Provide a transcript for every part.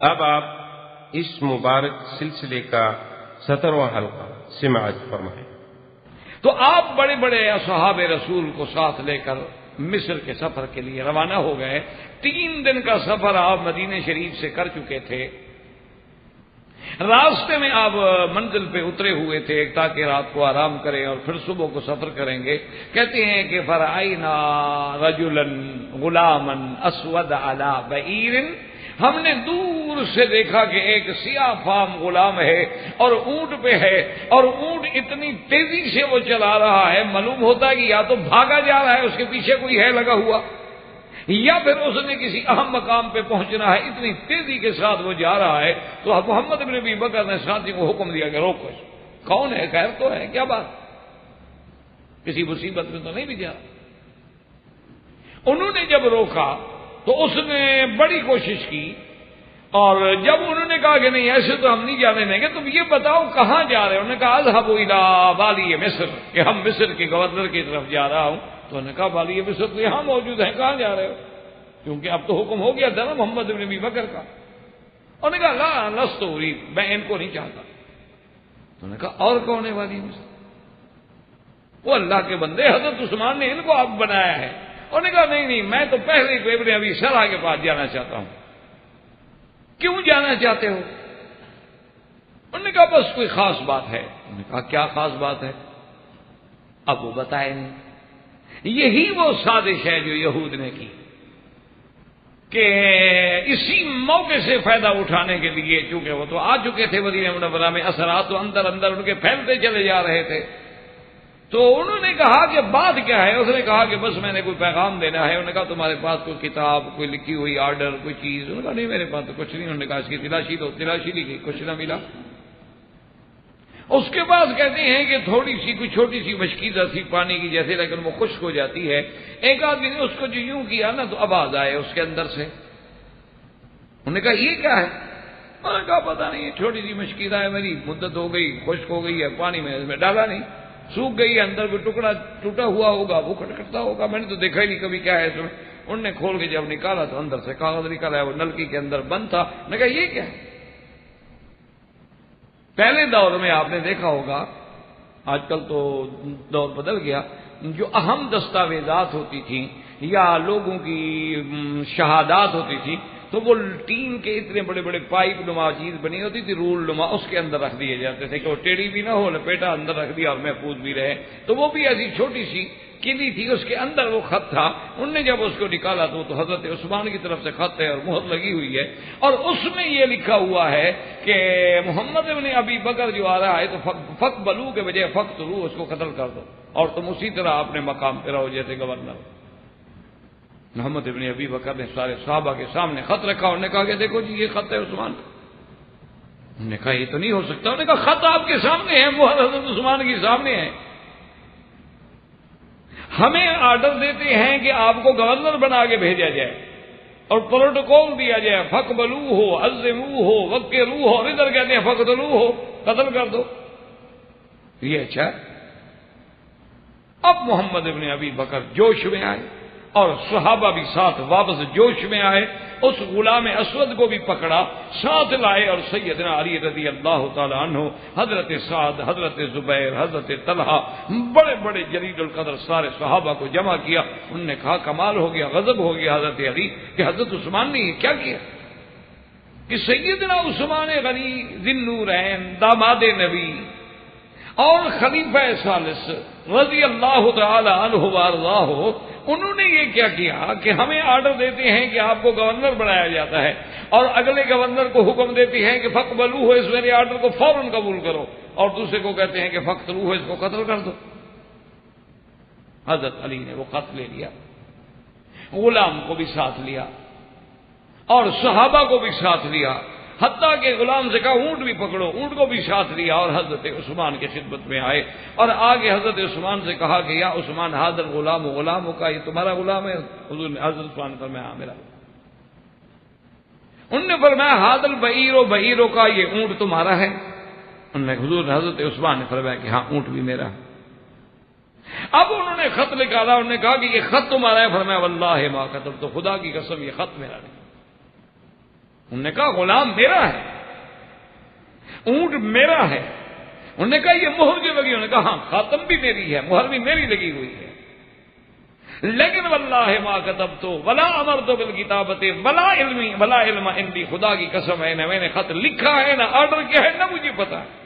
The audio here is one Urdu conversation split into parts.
اب آپ اس مبارک سلسلے کا 17واں حلقہ سماعت فرمائیں۔ تو آپ بڑے بڑے اصحاب رسول کو ساتھ لے کر مصر کے سفر کے لیے روانہ ہو گئے۔ 3 دن کا سفر آپ مدینہ شریف سے کر چکے تھے۔ راستے میں آپ منزل پہ اترے ہوئے تھے تاکہ رات کو آرام کریں اور پھر صبح کو سفر کریں گے۔ کہتے ہیں کہ فرعینا رجلا غلاما اسود علی بعیر، ہم نے دور سے دیکھا کہ ایک سیاہ فام غلام ہے اور اونٹ پہ ہے، اور اونٹ اتنی تیزی سے وہ چلا رہا ہے، معلوم ہوتا ہے کہ یا تو بھاگا جا رہا ہے، اس کے پیچھے کوئی ہے لگا ہوا، یا پھر اس نے کسی اہم مقام پہ پہنچنا ہے، اتنی تیزی کے ساتھ وہ جا رہا ہے۔ تو محمد بن ابی بکر نے ساتھی کو حکم دیا کہ روکو، کون ہے؟ خیر تو ہے، کیا بات، کسی مصیبت میں تو نہیں بھی جا۔ انہوں نے جب روکا تو اس نے بڑی کوشش کی، اور جب انہوں نے کہا کہ نہیں ایسے تو ہم نہیں جانے دیں گے، تم یہ بتاؤ کہاں جا رہے ہو؟ انہوں نے کہا اذهب الى والی مصر، کہ ہم مصر کے گورنر کی طرف جا رہا ہوں۔ تو انہوں نے کہا والی مصر تو یہاں موجود ہے، کہاں جا رہے ہو؟ کیونکہ اب تو حکم ہو گیا تھا نا محمد بن ابی بکر کا۔ انہوں نے کہا لا لست اريد، میں ان کو نہیں چاہتا۔ تو انہوں نے کہا اور کون ہے والی مصر؟ وہ اللہ کے بندے حضرت عثمان نے ان کو اب بنایا ہے۔ انہوں نے کہا نہیں میں تو پہلے ابن ابی سرح کے پاس جانا چاہتا ہوں۔ کیوں جانا چاہتے ہو؟ انہوں نے کہا بس کوئی خاص بات ہے۔ انہوں نے کہا کیا خاص بات ہے؟ اب وہ بتائے نہیں۔ یہی وہ سازش ہے جو یہود نے کی کہ اسی موقع سے فائدہ اٹھانے کے لیے، چونکہ وہ تو آ چکے تھے مدینہ منورہ میں، اثرات تو اندر اندر ان کے پھیلتے چلے جا رہے تھے، تو انہوں نے کہا کہ بات کیا ہے؟ اس نے کہا کہ بس میں نے کوئی پیغام دینا ہے۔ انہوں نے کہا تمہارے پاس کوئی کتاب، کوئی لکھی ہوئی آرڈر، کوئی چیز؟ انہوں نے کہا نہیں میرے پاس تو کچھ نہیں۔ انہوں نے کہا اس کی تلاشی دو، تلاشی لی گئی، کچھ نہ ملا۔ اس کے بعد کہتے ہیں کہ تھوڑی سی کوئی چھوٹی سی مشکیزہ سی پانی کی جیسے، لیکن وہ خشک ہو جاتی ہے۔ ایک آدمی نے اس کو جو یوں کیا نا تو آواز آئے اس کے اندر سے۔ انہوں نے کہا یہ کیا ہے؟ انہوں نے کہا پتہ نہیں، چھوٹی سی مشکیزہ ہے، میری مدت ہو گئی، خشک ہو گئی ہے، پانی میں اس میں ڈالا نہیں، سوکھ گئی ہے، اندر کوئی ٹکڑا ٹوٹا ہوا ہوگا، وہ کھٹکھٹتا ہوگا، میں نے تو دیکھا ہی نہیں کبھی کیا ہے اس میں۔ انہوں نے کھول کے جب نکالا تو اندر سے کاغذ نکالا ہے، وہ نلکی کے اندر بند تھا۔ میں نے کہا یہ کیا ہے؟ پہلے دور میں آپ نے دیکھا ہوگا، آج کل تو دور بدل گیا، جو اہم دستاویزات ہوتی تھیں یا لوگوں کی شہادات ہوتی تھی تو وہ ٹین کے اتنے بڑے بڑے پائپ نما چیز بنی ہوتی تھی، رول نما، اس کے اندر رکھ دیے جاتے تھے کہ وہ ٹیڑھی بھی نہ ہو، لپیٹا اندر رکھ دیا اور محفوظ بھی رہے۔ تو وہ بھی ایسی چھوٹی سی کلی تھی، اس کے اندر وہ خط تھا۔ انہوں نے جب اس کو نکالا تو حضرت عثمان کی طرف سے خط ہے اور مہر لگی ہوئی ہے، اور اس میں یہ لکھا ہوا ہے کہ محمد بن ابی بکر جو آ رہا ہے تو فقبلو کے بجائے فقتلو، اس کو قتل کر دو، اور تم اسی طرح اپنے مقام پہ رہو جیسے گورنر۔ محمد ابن ابی بکر نے سارے صحابہ کے سامنے خط رکھا، انہوں نے کہا کہ دیکھو جی یہ خط ہے عثمان کا۔ انہوں نے کہا یہ تو نہیں ہو سکتا۔ انہوں نے کہا خط آپ کے سامنے ہے، وہ حضرت عثمان کے سامنے ہے، ہمیں آرڈر دیتے ہیں کہ آپ کو گورنر بنا کے بھیجا جائے اور پروٹوکول دیا جائے، فقبلو ہو، عزمو ہو، وقرو ہو، اور ادھر کہتے ہیں فقتلو ہو، قتل کر دو۔ یہ اچھا ہے۔ اب محمد ابن ابی بکر جوش میں آئے اور صحابہ بھی ساتھ واپس جوش میں آئے، اس غلام اسود کو بھی پکڑا، ساتھ لائے، اور سیدنا علی رضی اللہ تعالی عنہ، حضرت سعد، حضرت زبیر، حضرت طلحہ، بڑے بڑے جلیل القدر سارے صحابہ کو جمع کیا۔ انہوں نے کہا کمال ہو گیا، غضب ہو گیا حضرت علی کہ حضرت عثمان نے یہ کیا کیا کہ سیدنا عثمان غنی ذی النورین، داماد نبی اور خلیفہ ثالث رضی اللہ تعالی عنہ وارضاہ، انہوں نے یہ کیا کیا کہ ہمیں آرڈر دیتے ہیں کہ آپ کو گورنر بنایا جاتا ہے، اور اگلے گورنر کو حکم دیتے ہیں کہ فقبلو ہو، اس میرے آرڈر کو فوراً قبول کرو، اور دوسرے کو کہتے ہیں کہ فقتلو ہو، اس کو قتل کر دو۔ حضرت علی نے وہ خط لے لیا، غلام کو بھی ساتھ لیا اور صحابہ کو بھی ساتھ لیا، حتیٰ کہ غلام سے کہا اونٹ بھی پکڑو، اونٹ کو بھی ساتھ لیا، اور حضرت عثمان کی خدمت میں آئے، اور آگے حضرت عثمان سے کہا کہ یا عثمان حاضر غلام غلاموں کا، یہ تمہارا غلام ہے؟ حضور نے حضرت عثمان پر میں ہاں میرا۔ انہوں نے فرمایا حاضر بعیروں کا، یہ اونٹ تمہارا ہے؟ انہوں نے حضور حضرت عثمان نے فرمایا کہ ہاں اونٹ بھی میرا ہے۔ اب انہوں نے خط نکالا، انہوں نے کہا کہ یہ خط تمہارا ہے؟ فرمایا واللہ ما کتب، تو خدا کی قسم یہ خط میرا نہیں۔ انہوں نے کہا غلام میرا ہے، اونٹ میرا ہے۔ انہوں نے کہا یہ مہر جو لگی، انہوں نے کہا ہاں خاتم بھی میری ہے، مہر بھی میری لگی ہوئی ہے، لیکن واللہ ما کتبت ولا امرت بالکتابۃ ولا علم عندی، خدا کی قسم ہے نہ میں نے خط لکھا ہے نہ آرڈر کیا ہے، نہ مجھے پتا ہے۔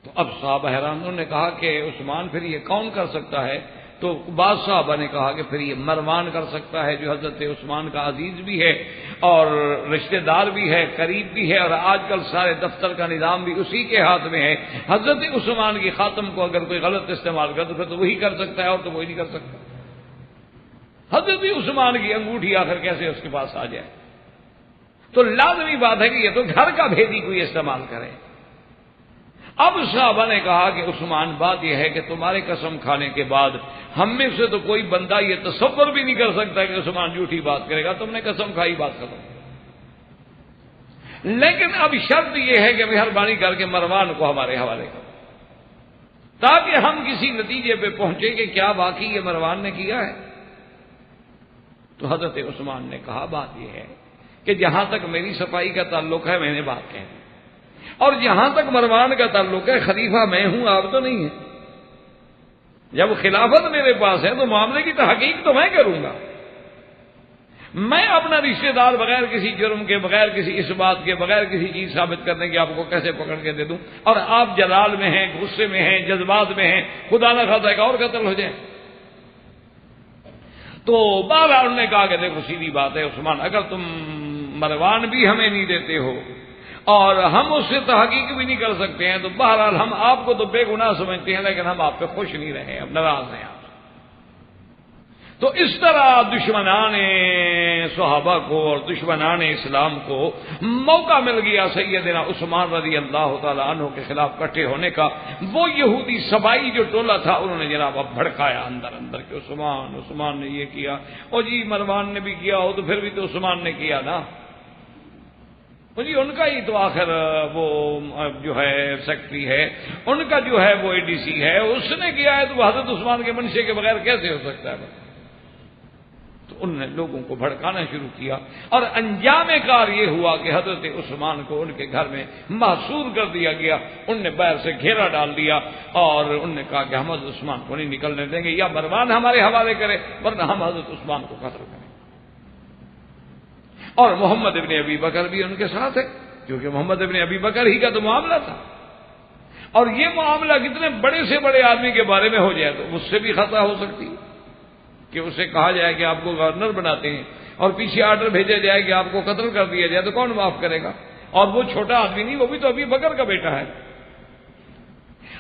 تو اب صحابہ حیران، انہوں نے کہا کہ عثمان پھر یہ کون کر سکتا ہے؟ تو بعض صحابہ نے کہا کہ پھر یہ مروان کر سکتا ہے، جو حضرت عثمان کا عزیز بھی ہے اور رشتہ دار بھی ہے، قریب بھی ہے، اور آج کل سارے دفتر کا نظام بھی اسی کے ہاتھ میں ہے۔ حضرت عثمان کی خاتم کو اگر کوئی غلط استعمال کر تو پھر تو وہی کر سکتا ہے، اور تو کوئی نہیں کر سکتا۔ حضرت عثمان کی انگوٹھی آخر کیسے اس کے پاس آ جائے؟ تو لازمی بات ہے کہ یہ تو گھر کا بھیدی کوئی استعمال کرے۔ اب صحابہ نے کہا کہ عثمان، بات یہ ہے کہ تمہارے قسم کھانے کے بعد ہم میں سے تو کوئی بندہ یہ تصور بھی نہیں کر سکتا کہ عثمان جھوٹی بات کرے گا، تم نے قسم کھائی، بات ختم۔ لیکن اب شرط یہ ہے کہ مہربانی کر کے مروان کو ہمارے حوالے کرو، تاکہ ہم کسی نتیجے پہ پہنچے کہ کیا واقعی یہ مروان نے کیا ہے۔ تو حضرت عثمان نے کہا بات یہ ہے کہ جہاں تک میری صفائی کا تعلق ہے میں نے بات کہہ دی، اور جہاں تک مروان کا تعلق ہے خلیفہ میں ہوں، آپ تو نہیں ہیں۔ جب خلافت میرے پاس ہے تو معاملے کی تحقیق تو میں کروں گا۔ میں اپنا رشتہ دار بغیر کسی جرم کے، بغیر کسی اس بات کے، بغیر کسی چیز ثابت کرنے کے آپ کو کیسے پکڑ کے دے دوں؟ اور آپ جلال میں ہیں، غصے میں ہیں، جذبات میں ہیں، خدا نہ خاصا ایک اور قتل ہو جائے۔ تو بہرحال انہوں نے کہا کہ دیکھو سیدھی بات ہے عثمان، اگر تم مروان بھی ہمیں نہیں دیتے ہو اور ہم اس سے تحقیق بھی نہیں کر سکتے ہیں، تو بہرحال ہم آپ کو تو بے گناہ سمجھتے ہیں، لیکن ہم آپ پہ خوش نہیں رہے، اب ناراض ہیں آپ۔ تو اس طرح دشمنان صحابہ کو اور دشمنان اسلام کو موقع مل گیا سیدنا عثمان رضی اللہ تعالی عنہ کے خلاف اکٹھے ہونے کا۔ وہ یہودی سبائی جو ٹولہ تھا انہوں نے جناب اب بھڑکایا اندر اندر کہ عثمان نے یہ کیا، اور جی مروان نے بھی کیا ہو تو پھر بھی تو عثمان نے کیا نا، جی ان کا ہی تو آخر وہ جو ہے سیکٹری ہے، ان کا جو ہے وہ ADC ہے، اس نے کیا ہے تو وہ حضرت عثمان کے منشے کے بغیر کیسے ہو سکتا ہے؟ تو انہوں نے لوگوں کو بھڑکانا شروع کیا، اور انجام کار یہ ہوا کہ حضرت عثمان کو ان کے گھر میں محصور کر دیا گیا۔ ان نے باہر سے گھیرا ڈال دیا اور انہوں نے کہا کہ ہم حضرت عثمان کو نہیں نکلنے دیں گے، یا مروان ہمارے حوالے کرے ورنہ ہم حضرت عثمان کو قتل کریں۔ اور محمد ابن ابی بکر بھی ان کے ساتھ ہے، کیونکہ محمد ابن ابی بکر ہی کا تو معاملہ تھا، اور یہ معاملہ کتنے بڑے سے بڑے آدمی کے بارے میں ہو جائے تو اس سے بھی خطا ہو سکتی ہے کہ اسے کہا جائے کہ آپ کو گورنر بناتے ہیں اور پیچھے آرڈر بھیجا جائے کہ آپ کو قتل کر دیا جائے، تو کون معاف کرے گا؟ اور وہ چھوٹا آدمی نہیں، وہ بھی تو ابی بکر کا بیٹا ہے۔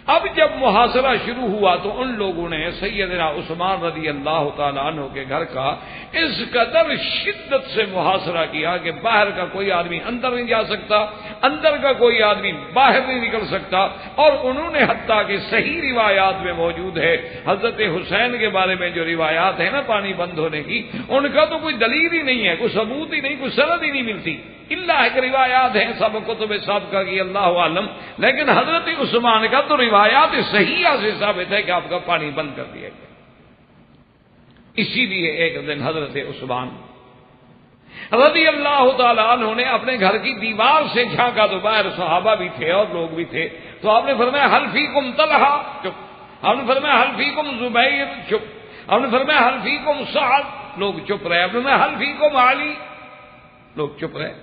اب جب محاصرہ شروع ہوا تو ان لوگوں نے سیدنا عثمان رضی اللہ تعالیٰ عنہ کے گھر کا اس قدر شدت سے محاصرہ کیا کہ باہر کا کوئی آدمی اندر نہیں جا سکتا، اندر کا کوئی آدمی باہر نہیں نکل سکتا۔ اور انہوں نے حتیٰ کہ صحیح روایات میں موجود ہے، حضرت حسین کے بارے میں جو روایات ہیں نا پانی بند ہونے کی، ان کا تو کوئی دلیل ہی نہیں ہے، کوئی ثبوت ہی نہیں، کوئی سند ہی نہیں ملتی، اللہ کے روایات ہیں سب کتب سابقہ کی، اللہ عالم، لیکن حضرت عثمان کا تو روایات صحیحہ سے ثابت ہے کہ آپ کا پانی بند کر دیا گیا۔ اسی لیے ایک دن حضرت عثمان رضی اللہ تعالیٰ عنہ نے اپنے گھر کی دیوار سے جھانکا تو باہر صحابہ بھی تھے اور لوگ بھی تھے، تو آپ نے فرمایا حل فیکم طلحہ، چپ۔ آپ نے فرمایا حل فیکم زبیر، چپ۔ آپ نے فرمایا حل فیکم سعد، لوگ چپ رہے۔ آپ نے فرمایا حل فیکم علی، لوگ چپ رہے۔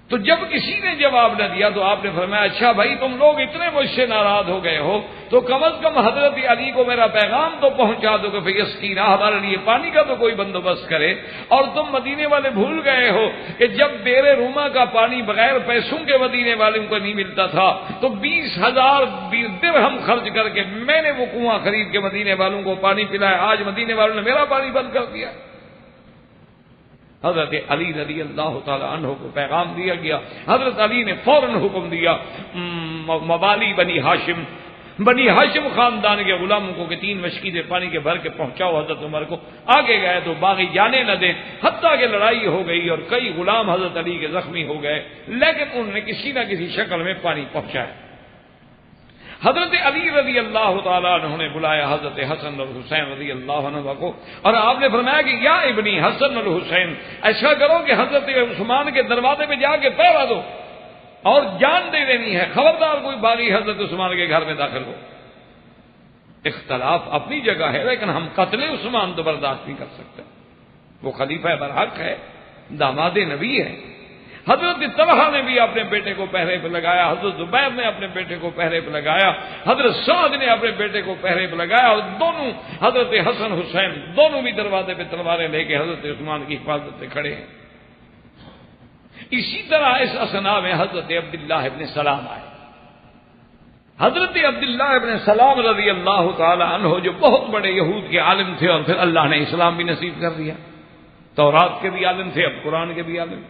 تو جب کسی نے جواب نہ دیا تو آپ نے فرمایا اچھا بھائی تم لوگ اتنے مجھ سے ناراض ہو گئے ہو تو کم از کم حضرت علی کو میرا پیغام تو پہنچا دو کہ فیسقینا، ہمارے لیے پانی کا تو کوئی بندوبست کرے۔ اور تم مدینے والے بھول گئے ہو کہ جب بیر روما کا پانی بغیر پیسوں کے مدینے والوں کو نہیں ملتا تھا تو 20,000 درہم خرچ کر کے میں نے وہ کنواں خرید کے مدینے والوں کو پانی پلایا، آج مدینے والوں نے میرا پانی بند کر دیا۔ حضرت علی رضی اللہ تعالی عنہ کو پیغام دیا گیا، حضرت علی نے فوراً حکم دیا موالی بنی ہاشم خاندان کے غلاموں کو کہ 3 مشکیزیں پانی کے بھر کے پہنچاؤ حضرت عمر کو۔ آگے گئے تو باغی جانے نہ دے، حتیٰ کہ لڑائی ہو گئی اور کئی غلام حضرت علی کے زخمی ہو گئے، لیکن انہوں نے کسی نہ کسی شکل میں پانی پہنچایا۔ حضرت علی رضی اللہ تعالیٰ عنہ نے بلایا حضرت حسن اور حسین رضی اللہ عنہ کو، اور آپ نے فرمایا کہ یا ابنی حسن اور حسین، ایسا کرو کہ حضرت عثمان کے دروازے پہ جا کے پہرا دو اور جان دے دینی ہے، خبردار کوئی باغی حضرت عثمان کے گھر میں داخل ہو۔ اختلاف اپنی جگہ ہے، لیکن ہم قتل عثمان تو برداشت نہیں کر سکتے، وہ خلیفہ برحق ہے، داماد نبی ہے۔ حضرت طلحہ نے بھی اپنے بیٹے کو پہرے پہ لگایا، حضرت زبیر نے اپنے بیٹے کو پہرے پہ لگایا، حضرت سعد نے اپنے بیٹے کو پہرے پہ لگایا، اور دونوں حضرت حسن حسین دونوں بھی دروازے پہ تلواریں لے کے حضرت عثمان کی حفاظت سے کھڑے ہیں۔ اسی طرح اس اثنا میں حضرت عبداللہ ابن سلام آئے۔ حضرت عبداللہ ابن سلام رضی اللہ تعالی عنہ جو بہت بڑے یہود کے عالم تھے، اور پھر اللہ نے اسلام بھی نصیب کر دیا، تورات کے بھی عالم تھے، اب قرآن کے بھی عالم۔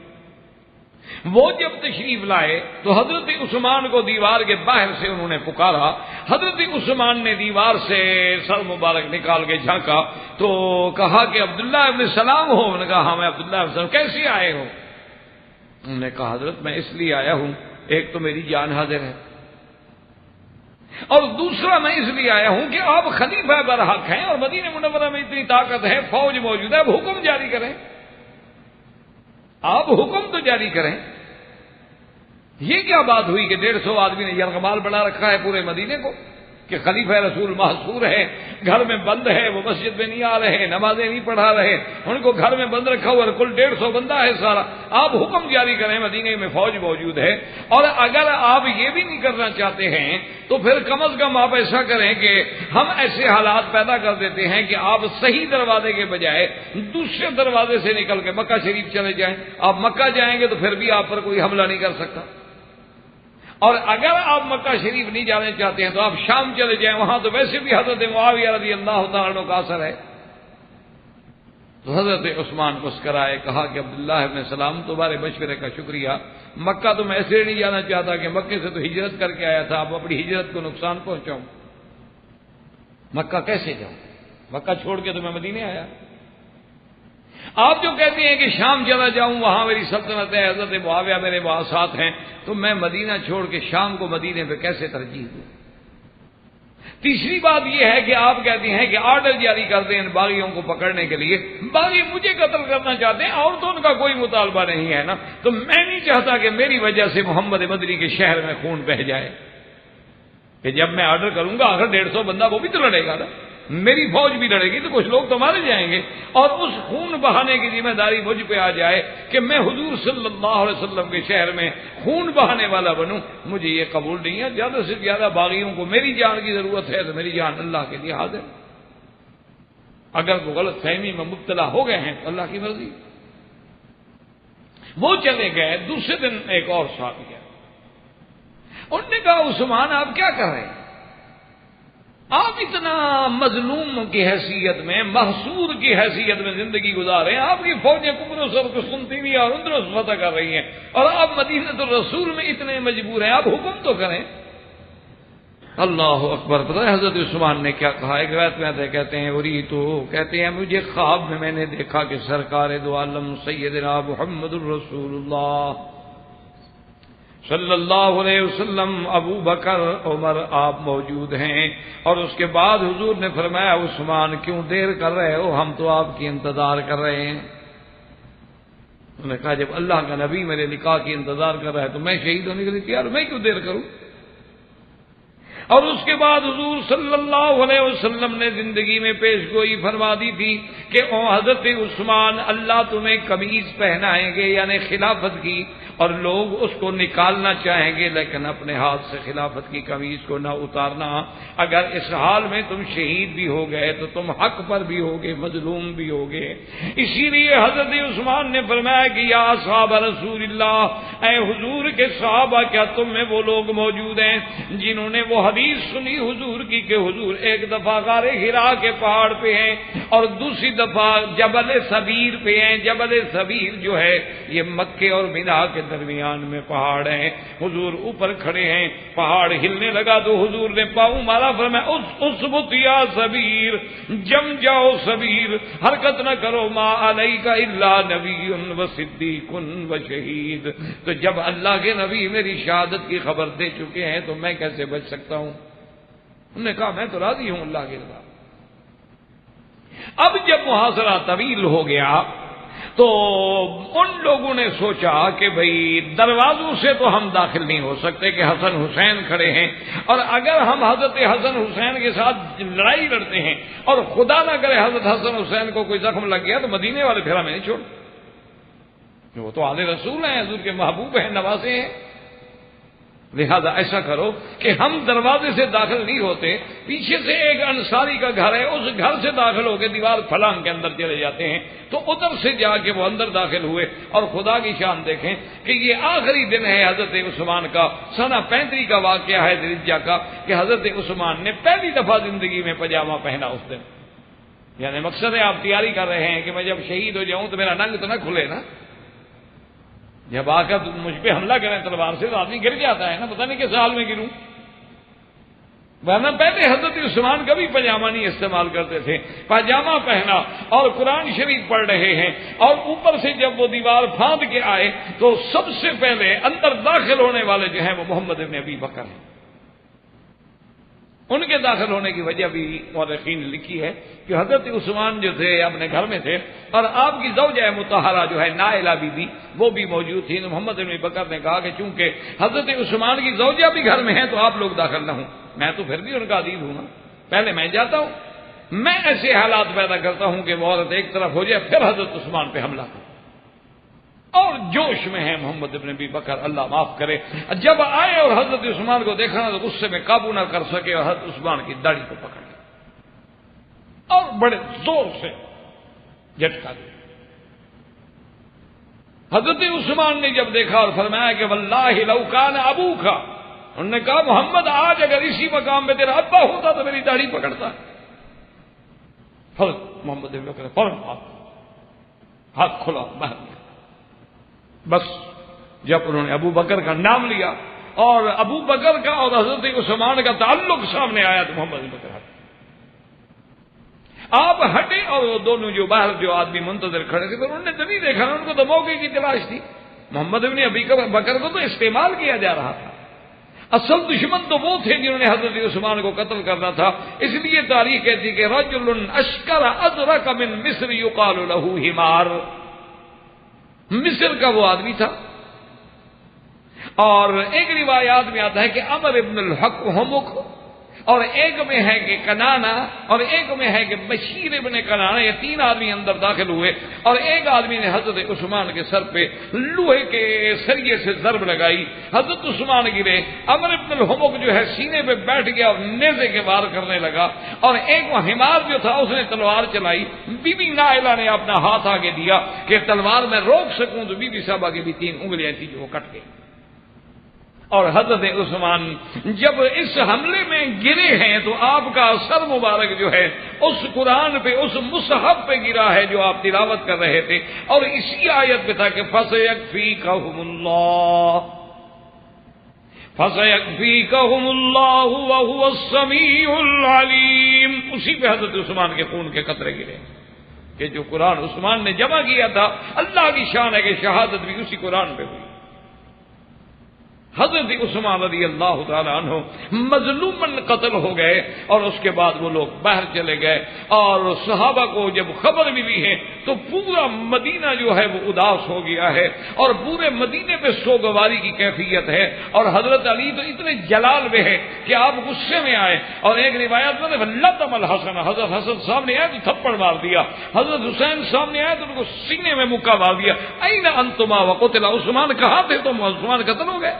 وہ جب تشریف لائے تو حضرت عثمان کو دیوار کے باہر سے انہوں نے پکارا۔ حضرت عثمان نے دیوار سے سر مبارک نکال کے جھانکا تو کہا کہ عبداللہ ابن سلام ہو؟ انہوں نے کہا ہاں میں عبداللہ ابن سلام۔ کیسے آئے ہو؟ انہوں نے کہا حضرت میں اس لیے آیا ہوں، ایک تو میری جان حاضر ہے، اور دوسرا میں اس لیے آیا ہوں کہ آپ خلیفہ برحق ہیں اور مدینہ منورہ میں اتنی طاقت ہے، فوج موجود ہے، اب حکم جاری کریں، آپ حکم تو جاری کریں۔ یہ کیا بات ہوئی کہ 150 آدمی نے یرغمال بنا رکھا ہے پورے مدینے کو کہ خلیفہ رسول محصور ہے، گھر میں بند ہے، وہ مسجد میں نہیں آ رہے، نمازیں نہیں پڑھا رہے، ان کو گھر میں بند رکھا ہوا، کل 150 بندہ ہے سارا، آپ حکم جاری کریں، مدینے میں فوج موجود ہے۔ اور اگر آپ یہ بھی نہیں کرنا چاہتے ہیں تو پھر کم از کم آپ ایسا کریں کہ ہم ایسے حالات پیدا کر دیتے ہیں کہ آپ صحیح دروازے کے بجائے دوسرے دروازے سے نکل کے مکہ شریف چلے جائیں۔ آپ مکہ جائیں گے تو پھر بھی آپ پر کوئی حملہ نہیں کر سکتا، اور اگر آپ مکہ شریف نہیں جانے چاہتے ہیں تو آپ شام چلے جائیں، وہاں تو ویسے بھی حضرت معاویہ رضی اللہ تعالیٰ عنہ کا اثر ہے۔ تو حضرت عثمان کو اسکرائے، کہا کہ عبداللہ ابن سلام تمہارے مشورے کا شکریہ، مکہ تو میں ایسے نہیں جانا چاہتا کہ مکے سے تو ہجرت کر کے آیا تھا، اب اپنی ہجرت کو نقصان پہنچاؤں، مکہ کیسے جاؤں، مکہ چھوڑ کے تو میں مدینے آیا۔ آپ جو کہتے ہیں کہ شام چلا جاؤں، وہاں میری سلطنت ہے، حضرت معاویہ میرے وہاں ساتھ ہیں، تو میں مدینہ چھوڑ کے شام کو مدینے پہ کیسے ترجیح دوں؟ تیسری بات یہ ہے کہ آپ کہتے ہیں کہ آرڈر جاری کر دیں ان باغیوں کو پکڑنے کے لیے، باغی مجھے قتل کرنا چاہتے ہیں اور تو ان کا کوئی مطالبہ نہیں ہے نا، تو میں نہیں چاہتا کہ میری وجہ سے محمد مدنی کے شہر میں خون بہہ جائے، کہ جب میں آرڈر کروں گا آخر 150 بندہ وہ بھی تو لڑے گا نا، میری فوج بھی لڑے گی تو کچھ لوگ تو مارے جائیں گے، اور اس خون بہانے کی ذمہ داری مجھ پہ آ جائے کہ میں حضور صلی اللہ علیہ وسلم کے شہر میں خون بہانے والا بنوں، مجھے یہ قبول نہیں ہے۔ زیادہ سے زیادہ باغیوں کو میری جان کی ضرورت ہے تو میری جان اللہ کے لیے حاضر، اگر وہ غلط فہمی میں مبتلا ہو گئے ہیں تو اللہ کی مرضی۔ وہ چلے گئے، دوسرے دن ایک اور صحابی گیا، انہوں نے کہا عثمان آپ کیا کر رہے ہیں؟ آپ اتنا مظلوم کی حیثیت میں، محصور کی حیثیت میں زندگی گزار رہے ہیں، آپ کی فوجیں قبرص اور قسطنطینیہ اور اندرس فتح کر رہی ہیں، اور آپ مدینہ الرسول میں اتنے مجبور ہیں، آپ حکم تو کریں۔ اللہ اکبر! پتہ ہے حضرت عثمان نے کیا کہا؟ ایک روایت میں کہتے ہیں اوری تو کہتے ہیں مجھے خواب میں نے دیکھا کہ سرکار دو عالم سیدنا محمد الرسول اللہ صلی اللہ علیہ وسلم، ابو بکر، عمر آپ موجود ہیں، اور اس کے بعد حضور نے فرمایا عثمان کیوں دیر کر رہے ہو، ہم تو آپ کی انتظار کر رہے ہیں۔ انہوں نے کہا جب اللہ کا نبی میرے نکاح کی انتظار کر رہا ہے تو میں شہید ہونے کے لیے تیار، میں کیوں دیر کروں؟ اور اس کے بعد حضور صلی اللہ علیہ وسلم نے زندگی میں پیش گوئی فرما دی تھی کہ او حضرت عثمان، اللہ تمہیں قمیض پہنائیں گے، یعنی خلافت کی، اور لوگ اس کو نکالنا چاہیں گے لیکن اپنے ہاتھ سے خلافت کی قمیض کو نہ اتارنا۔ اگر اس حال میں تم شہید بھی ہو گئے تو تم حق پر بھی ہوگے، مظلوم بھی ہوگے۔ اسی لیے حضرت عثمان نے فرمایا کہ یا اصحاب رسول اللہ، اے حضور کے صحابہ، کیا تم میں وہ لوگ موجود ہیں جنہوں نے وہ حدیث سنی حضور کی کہ حضور ایک دفعہ غار حرا کے پہاڑ پہ ہیں اور دوسری دفعہ جبل صبیر پہ ہیں۔ جبل صبیر جو ہے یہ مکے اور مینا کے درمیان میں پہاڑ ہیں، حضور اوپر کھڑے ہیں، پہاڑ ہلنے لگا تو حضور نے پاؤں مارا، فرمایا اثبت یا صبیر، جم جاؤ صبیر، حرکت نہ کرو، ما علیک الا نبی و صدیق و شہید۔ تو جب اللہ کے نبی میری شہادت کی خبر دے چکے ہیں تو میں کیسے بچ سکتا ہوں؟ انہوں نے کہا میں تو راضی ہوں اللہ کی رضا۔ اب جب محاصرہ طویل ہو گیا تو ان لوگوں نے سوچا کہ بھئی دروازوں سے تو ہم داخل نہیں ہو سکتے کہ حسن حسین کھڑے ہیں، اور اگر ہم حضرت حسن حسین کے ساتھ لڑائی لڑتے ہیں اور خدا نہ کرے حضرت حسن حسین کو کوئی زخم لگ گیا تو مدینے والے پھر ہمیں نہیں چھوڑ، وہ تو آل رسول ہیں، حضور کے محبوب ہیں، نواسے ہیں۔ لہذا ایسا کرو کہ ہم دروازے سے داخل نہیں ہوتے، پیچھے سے ایک انصاری کا گھر ہے، اس گھر سے داخل ہو کے دیوار پھلانگ کے اندر چلے جاتے ہیں۔ تو ادھر سے جا کے وہ اندر داخل ہوئے، اور خدا کی شان دیکھیں کہ یہ آخری دن ہے حضرت عثمان کا، سنہ 35 کا واقعہ ہے ذوالحجہ کا، کہ حضرت عثمان نے پہلی دفعہ زندگی میں پاجامہ پہنا اس دن۔ یعنی مقصد ہے آپ تیاری کر رہے ہیں کہ میں جب شہید ہو جاؤں تو میرا ننگ تو نہ کھلے نا، جب آ کر مجھ پہ حملہ کریں تلوار سے تو آدمی گر جاتا ہے نا، پتہ نہیں کس حال میں گروں۔ ورنہ پہلے حضرت عثمان کبھی پاجامہ نہیں استعمال کرتے تھے، پاجامہ پہنا اور قرآن شریف پڑھ رہے ہیں، اور اوپر سے جب وہ دیوار پھاند کے آئے تو سب سے پہلے اندر داخل ہونے والے جو ہیں وہ محمد ابن ابی بکر ہیں۔ ان کے داخل ہونے کی وجہ بھی مورخین نے لکھی ہے کہ حضرت عثمان جو تھے اپنے گھر میں تھے، اور آپ کی زوجہ مطہرہ جو ہے نائلہ بی بی وہ بھی موجود تھی۔ محمد ابن بکر نے کہا کہ چونکہ حضرت عثمان کی زوجہ بھی گھر میں ہیں تو آپ لوگ داخل نہ ہوں، میں تو پھر بھی ان کا عزیز ہوں نا، پہلے میں جاتا ہوں، میں ایسے حالات پیدا کرتا ہوں کہ وہ عورت ایک طرف ہو جائے پھر حضرت عثمان پہ حملہ کرے۔ اور جوش میں ہے محمد ابن ابی بکر، اللہ معاف کرے، جب آئے اور حضرت عثمان کو دیکھا تو غصے میں قابو نہ کر سکے اور حضرت عثمان کی داڑھی کو پکڑ لیا اور بڑے زور سے جھٹکا دیا۔ حضرت عثمان نے جب دیکھا اور فرمایا کہ واللہ لو کان ابوک، انہوں نے کہا محمد آج اگر اسی مقام پہ تیرا ابا ہوتا تو میری داڑھی پکڑتا۔ حضرت محمد ابن بکر فوراً ہاتھ کھلا باہر نکلا۔ بس جب انہوں نے ابو بکر کا نام لیا اور ابو بکر کا اور حضرت عثمان کا تعلق سامنے آیا تو محمد ابن بکر ہٹے، آپ ہٹے، اور وہ دونوں جو باہر جو آدمی منتظر کھڑے تھے انہوں نے تو نہیں دیکھا، ان کو تو موقع کی تلاش تھی۔ محمد ابن ابی بکر کو تو استعمال کیا جا رہا تھا، اصل دشمن تو وہ تھے جنہوں نے حضرت عثمان کو قتل کرنا تھا۔ اس لیے تاریخ کہتی کہ رجل اشکر ادرک من مصر یقال له حمار، مصر کا وہ آدمی تھا۔ اور ایک روایات میں آتا ہے کہ عمر ابن الحق ہمک، اور ایک میں ہے کہ کنانا، اور ایک میں ہے کہ بشیر ابن کنانا، یہ 3 آدمی اندر داخل ہوئے، اور ایک آدمی نے حضرت عثمان کے سر پہ لوہے کے سریے سے ضرب لگائی، حضرت عثمان گرے، عمر ابن الحمق جو ہے سینے پہ بیٹھ گیا اور نیزے کے وار کرنے لگا، اور ایک وہ حمار جو تھا اس نے تلوار چلائی، بی بی نائلہ نے اپنا ہاتھ آگے دیا کہ تلوار میں روک سکوں، تو بی بی صاحبہ کی بھی 3 انگلیاں تھیں جو وہ کٹ گئی۔ اور حضرت عثمان جب اس حملے میں گرے ہیں تو آپ کا سر مبارک جو ہے اس قرآن پہ، اس مصحف پہ گرا ہے جو آپ تلاوت کر رہے تھے، اور اسی آیت پہ تھا کہ فَسَيَكْفِيكَهُمُ اللَّهُ وَهُوَ السَّمِيعُ الْعَلِيمُ۔ اسی پہ حضرت عثمان کے خون کے قطرے گرے کہ جو قرآن عثمان نے جمع کیا تھا، اللہ کی شان ہے کہ شہادت بھی اسی قرآن پہ ہوئی۔ حضرت عثمان رضی اللہ تعالی عنہ مظلوماً قتل ہو گئے، اور اس کے بعد وہ لوگ باہر چلے گئے، اور صحابہ کو جب خبر ملی ہے تو پورا مدینہ جو ہے وہ اداس ہو گیا ہے، اور پورے مدینے پہ سوگواری کی کیفیت ہے، اور حضرت علی تو اتنے جلال میں ہے کہ آپ غصے میں آئے، اور ایک روایت میں لطم الحسن، حضرت حسن سامنے آئے تو تھپڑ مار دیا، حضرت حسین سامنے آئے تو ان کو سینے میں مکہ مار دیا، این انتما وقتل، عثمان کہاں تھے تم؟ عثمان قتل ہو گئے۔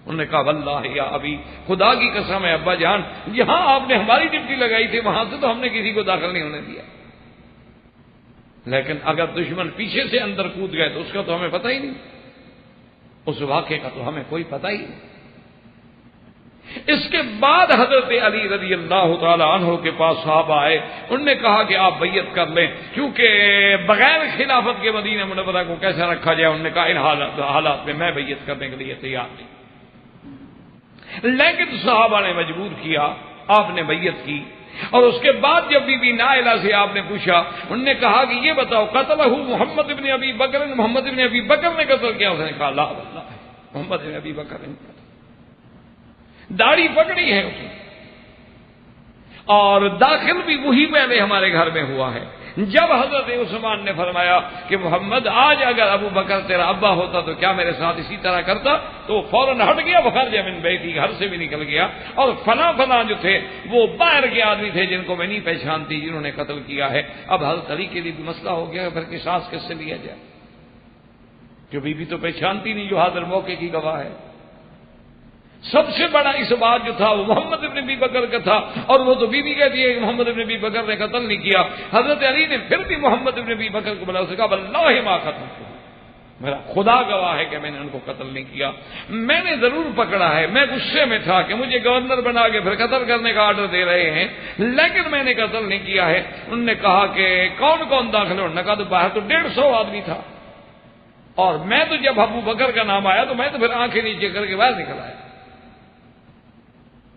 انہوں نے کہا واللہ یا ابی، خدا کی قسم ہے ابا جان، یہاں آپ نے ہماری ڈپٹی لگائی تھی وہاں سے تو ہم نے کسی کو داخل نہیں ہونے دیا، لیکن اگر دشمن پیچھے سے اندر کود گئے تو اس کا تو ہمیں پتہ ہی نہیں، اس واقعے کا تو ہمیں کوئی پتہ ہی نہیں۔ اس کے بعد حضرت علی رضی اللہ تعالی عنہ کے پاس صحابہ آئے، انہوں نے کہا کہ آپ بیعت کر لیں، کیونکہ بغیر خلافت کے مدینہ منورہ کو کیسے رکھا جائے۔ انہوں نے کہا ان حالات میں میں بیعت کرنے کے لیے تیار نہیں، لیکن صحابہ نے مجبور کیا، آپ نے بیعت کی۔ اور اس کے بعد جب بی بی نائلہ سے آپ نے پوچھا، انہوں نے کہا کہ یہ بتاؤ قتلہ محمد ابن ابی بکر، محمد ابن ابی بکر نے قتل کیا؟ اس نے کہا لا واللہ محمد ابن ابی بکر نے قتل، داڑھی پکڑی ہے اس نے، اور داخل بھی وہی پہلے ہمارے گھر میں ہوا ہے۔ جب حضرت عثمان نے فرمایا کہ محمد آج اگر ابو بکر تیرا ابا ہوتا تو کیا میرے ساتھ اسی طرح کرتا، تو فوراً ہٹ گیا، بخرج من بیتی، گھر سے بھی نکل گیا، اور فلاں جو تھے وہ باہر کے آدمی تھے جن کو میں نہیں پہچانتی، جنہوں نے قتل کیا ہے۔ اب حضرت علی کے لیے بھی مسئلہ ہو گیا، پھر قصاص کس سے لیا جائے؟ جو بیوی تو پہچانتی نہیں، جو حاضر موقع کی گواہ ہے۔ سب سے بڑا اس بات جو تھا وہ محمد ابن ابی بکر کا تھا، اور وہ تو بیوی کہتی ہے کہ محمد ابن ابی بکر نے قتل نہیں کیا۔ حضرت علی نے پھر بھی محمد ابن ابی بکر کو بلا کہا واللہ ما قتل، میرا خدا گواہ ہے کہ میں نے ان کو قتل نہیں کیا، میں نے ضرور پکڑا ہے، میں غصے میں تھا کہ مجھے گورنر بنا کے پھر قتل کرنے کا آرڈر دے رہے ہیں، لیکن میں نے قتل نہیں کیا ہے۔ انہوں نے کہا کہ کون کون داخل؟ انہوں نے کہا تو باہر تو 150 آدمی تھا، اور میں تو جب ابو بکر کا نام آیا تو میں تو پھر آنکھیں نیچے کر کے باہر نکل آیا۔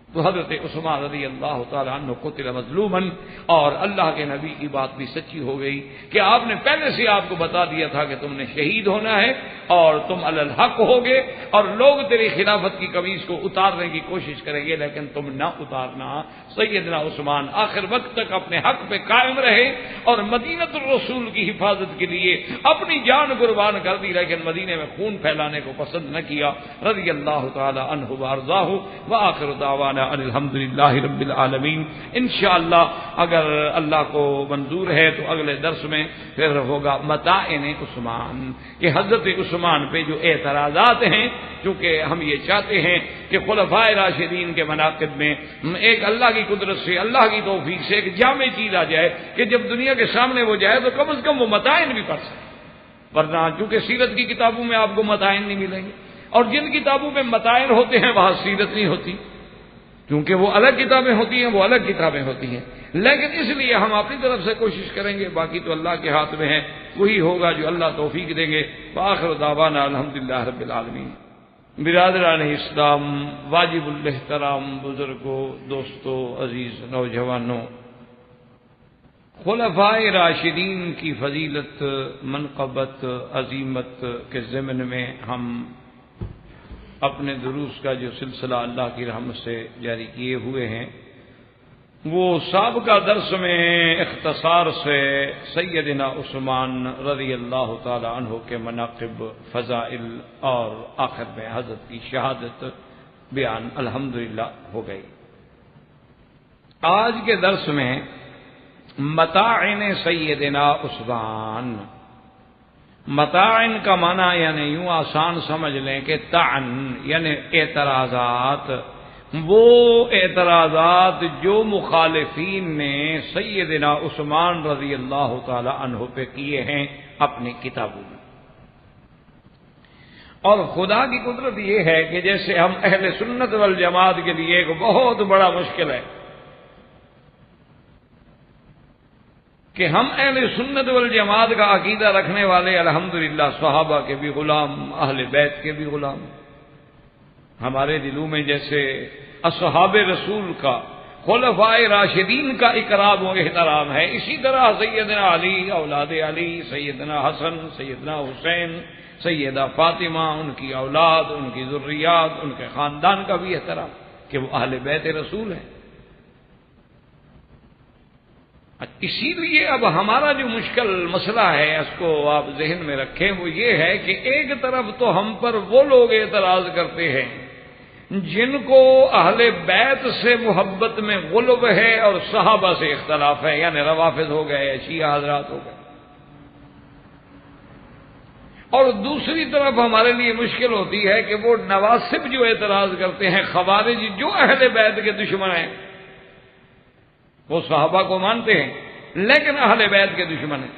تو حضرت عثمان رضی اللہ تعالیٰ عنہ قتل مظلوما، اور اللہ کے نبی کی بات بھی سچی ہو گئی کہ آپ نے پہلے سے آپ کو بتا دیا تھا کہ تم نے شہید ہونا ہے اور تم علی الحق ہوگے، اور لوگ تیری خلافت کی قمیص کو اتارنے کی کوشش کریں گے لیکن تم نہ اتارنا۔ سیدنا عثمان آخر وقت تک اپنے حق پہ قائم رہے اور مدینۃ الرسول کی حفاظت کے لیے اپنی جان قربان کر دی، لیکن مدینے میں خون پھیلانے کو پسند نہ کیا، رضی اللہ تعالی عنہ وارضاہ، وآخر دعوانا ان الحمدللہ رب العالمین۔ انشاءاللہ اگر اللہ کو منظور ہے تو اگلے درس میں پھر ہوگا متاعن عثمان، کہ حضرت عثمان پہ جو اعتراضات ہیں، چونکہ ہم یہ چاہتے ہیں کہ خلفائے راشدین کے مناقب میں ایک اللہ کی قدرت سے، اللہ کی توفیق سے ایک جامع چیز آ جائے کہ جب دنیا کے سامنے وہ جائے تو کم از کم وہ متاعن بھی پڑھ سکے، ورنہ چونکہ سیرت کی کتابوں میں آپ کو متاعن نہیں ملیں گے، اور جن کتابوں میں متاعن ہوتے ہیں وہاں سیرت نہیں ہوتی، کیونکہ وہ الگ کتابیں ہوتی ہیں، وہ الگ کتابیں ہوتی ہیں۔ لیکن اس لیے ہم اپنی طرف سے کوشش کریں گے، باقی تو اللہ کے ہاتھ میں ہے، وہی ہوگا جو اللہ توفیق دیں گے۔ وآخر دعوانا الحمدللہ رب العالمین۔ برادران اسلام، واجب الاحترام بزرگوں، دوستوں، عزیز نوجوانوں، خلفائے راشدین کی فضیلت، منقبت، عظیمت کے ضمن میں ہم اپنے دروس کا جو سلسلہ اللہ کی رحمت سے جاری کیے ہوئے ہیں، وہ سابقہ درس میں اختصار سے سیدنا عثمان رضی اللہ تعالی عنہ کے مناقب، فضائل اور آخر میں حضرت کی شہادت بیان الحمدللہ ہو گئی۔ آج کے درس میں متاعن سیدنا عثمان، متاعن کا معنی یعنی یوں آسان سمجھ لیں کہ طعن یعنی اعتراضات، وہ اعتراضات جو مخالفین نے سیدنا عثمان رضی اللہ تعالی عنہ پہ کیے ہیں اپنی کتابوں میں۔ اور خدا کی قدرت یہ ہے کہ جیسے ہم اہل سنت والجماعت کے لیے ایک بہت بڑا مشکل ہے کہ ہم اہل سنت والجماعت کا عقیدہ رکھنے والے الحمدللہ صحابہ کے بھی غلام، اہل بیت کے بھی غلام، ہمارے دلوں میں جیسے اصحاب رسول کا، خلفائے راشدین کا اکرام و احترام ہے، اسی طرح سیدنا علی، اولاد علی، سیدنا حسن، سیدنا حسین، سیدہ فاطمہ، ان کی اولاد، ان کی ذریات، ان کے خاندان کا بھی احترام کہ وہ اہل بیت رسول ہیں۔ اسی لیے اب ہمارا جو مشکل مسئلہ ہے اس کو آپ ذہن میں رکھیں، وہ یہ ہے کہ ایک طرف تو ہم پر وہ لوگ اعتراض کرتے ہیں جن کو اہل بیت سے محبت میں غلب ہے اور صحابہ سے اختلاف ہے، یعنی روافض ہو گئے، شیعہ حضرات ہو گئے، اور دوسری طرف ہمارے لیے مشکل ہوتی ہے کہ وہ نواسب جو اعتراض کرتے ہیں، خوارج جو اہل بیت کے دشمن ہیں، وہ صحابہ کو مانتے ہیں لیکن اہل بیت کے دشمن ہیں،